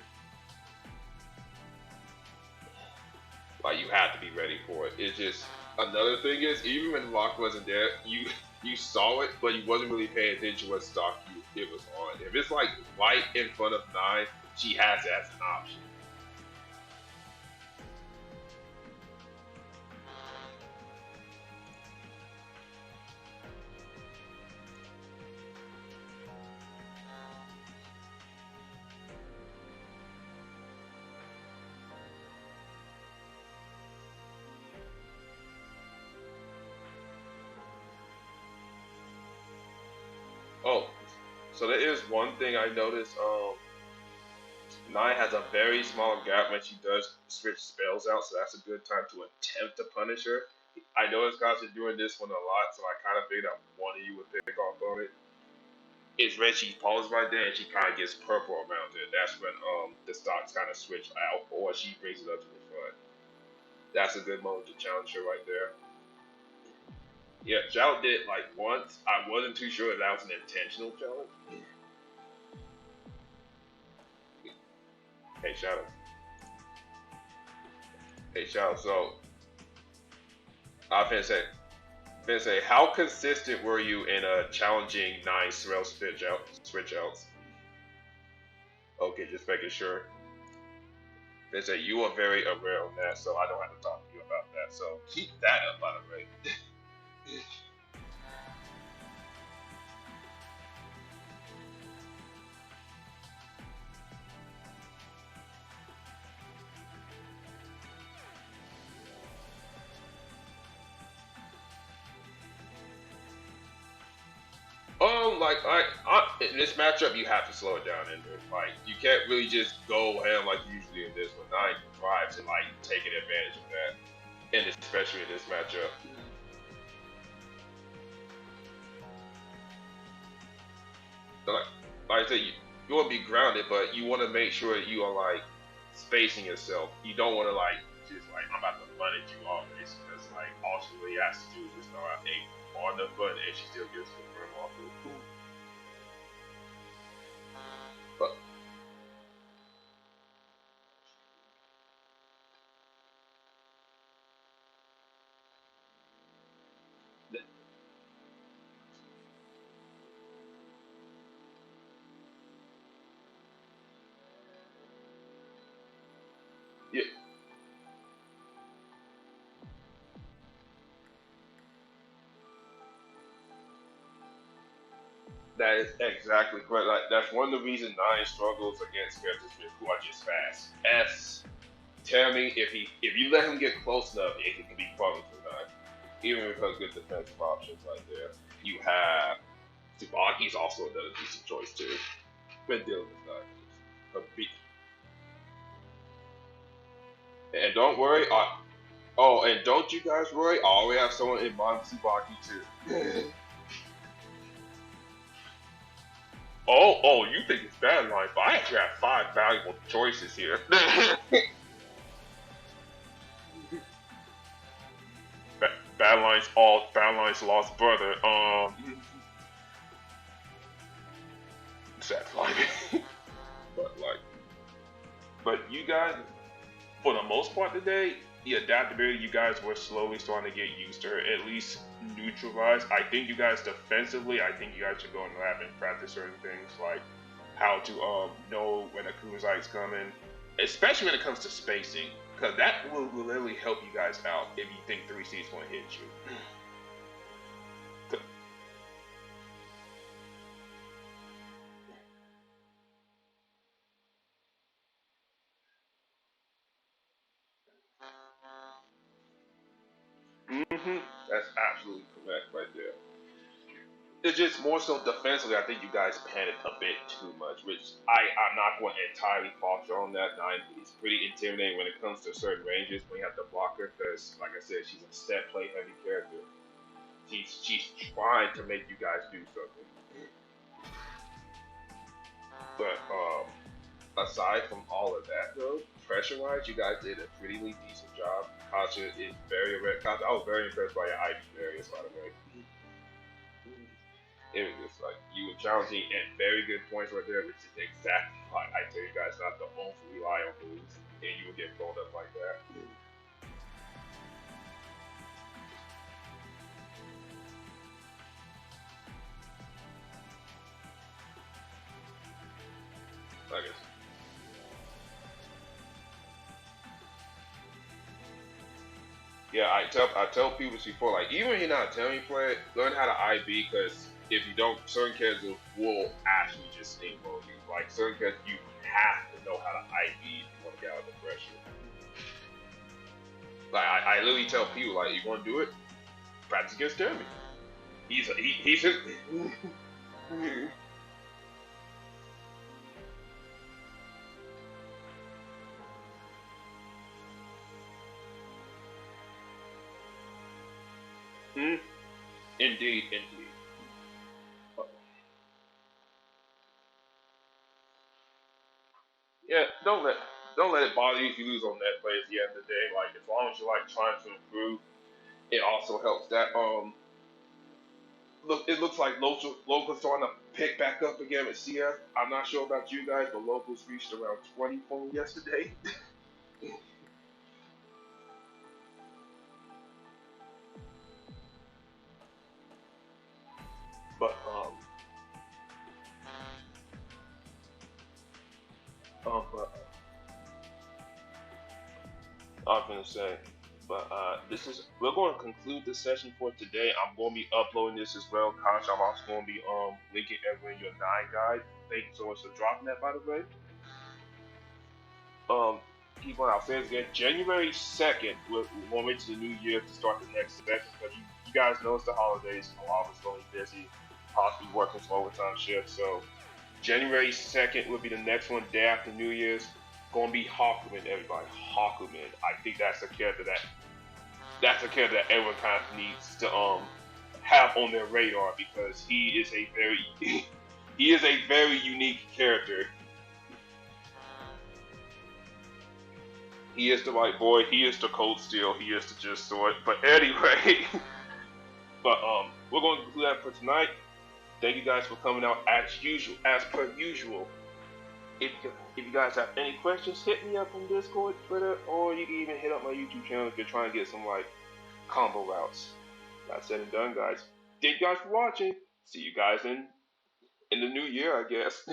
Like you have to be ready for it. It's just another thing is even when Rock wasn't there, you saw it, but you wasn't really paying attention what stock it was on. If it's like right in front of 9, she has it as an option. Oh, so there is one thing I noticed. Nine has a very small gap when she does switch spells out, so that's a good time to attempt to punish her. I noticed guys are doing this one a lot, so I kind of figured out one of you would pick off on it. It's when she pauses right there and she kind of gets purple around it. That's when the stocks kind of switch out, or she brings it up to the front. That's a good moment to challenge her right there. Yeah, Shadow did like once. I wasn't too sure if that was an intentional challenge. Hey Shadow. Hey Shadow. So I was gonna say, how consistent were you in challenging 9 Sorrel switch outs? Okay, just making sure. They say you are very aware of that, so I don't have to talk to you about that. So keep that up, by the way. In this matchup, you have to slow it down, Ender. Like, you can't really just go ham like usually in this one. Nine thrives in like taking advantage of that, and especially in this matchup. So like I said, you want to be grounded, but you want to make sure that you are like spacing yourself. You don't want to like just like I'm about to run at you always, because like all she really has to do is just throw out 8 on the button, and she still gets the firm off of it. But yeah, that is exactly correct. Like that's one of the reasons Nine struggles against characters who are just fast. Terumi, if you let him get close enough, it can be fun for Nine. Even with her good defensive options right there. You have Tsubaki's also another decent choice too. When dealing with Nine. And don't worry, and don't you guys worry, I always have someone in mind Tsubaki too. You think it's bad life, but I actually have 5 valuable choices here. Badeline's lost brother. Sad like, but you guys, for the most part today, the adaptability you guys were slowly starting to get used to her, at least neutralized. I think you guys defensively, I think you guys should go in the lab and practice certain things like how to know when a Kunzai's coming, especially when it comes to spacing, because that will literally help you guys out if you think 3C is going to hit you. That's absolutely correct right there. It's just more so defensively. I think you guys panicked a bit too much, which I'm not going to entirely fault you on that. It's pretty intimidating when it comes to certain ranges when you have to block her, because, like I said, she's a step play heavy character. She's trying to make you guys do something. But aside from all of that, though, pressure-wise, you guys did a pretty decent job. Kasha is very aware. Kasha, I was very impressed by your IB areas, by the way. It was just like you were challenging at very good points right there, which is exactly why I tell you guys not to only rely on moves, and you will get blown up like that. I guess. Yeah, I tell people before, like, even if you're not telling me to play it, learn how to IB, because if you don't, certain characters will actually just steamroll you. Like, certain characters, you have to know how to IB if you want to get out of the pressure. Like, I literally tell people, like, you want to do it, practice against Terumi. He's Indeed. Yeah, don't let it bother you if you lose on net play at the end of the day. Like, as long as you're like trying to improve, it also helps that look, it looks like locals starting to pick back up again with CF. I'm not sure about you guys, but locals reached around 24 yesterday. But but I was gonna say, but we're going to conclude the session for today. I'm going to be uploading this as well, Kosh. I'm also going to be linking everyone in your 9 guide. Thank you so much for dropping that, by the way. People, I'll say it again. January 2nd, we're going into the new year to start the next session, because you guys know it's the holidays. A lot of us going to be busy, possibly working some overtime shifts. So January 2nd will be the next one, day after New Year's. Going to be Hakumen, everybody. Hakumen. I think that's a character that everyone kind of needs to have on their radar, because he is a very unique character. He is the white boy. He is the cold steel. He is the just sword. But anyway, we're going to do that for tonight. Thank you guys for coming out as per usual. If you guys have any questions, hit me up on Discord, Twitter, or you can even hit up my YouTube channel if you're trying to get some like combo routes. That said and done, guys. Thank you guys for watching. See you guys in the new year, I guess.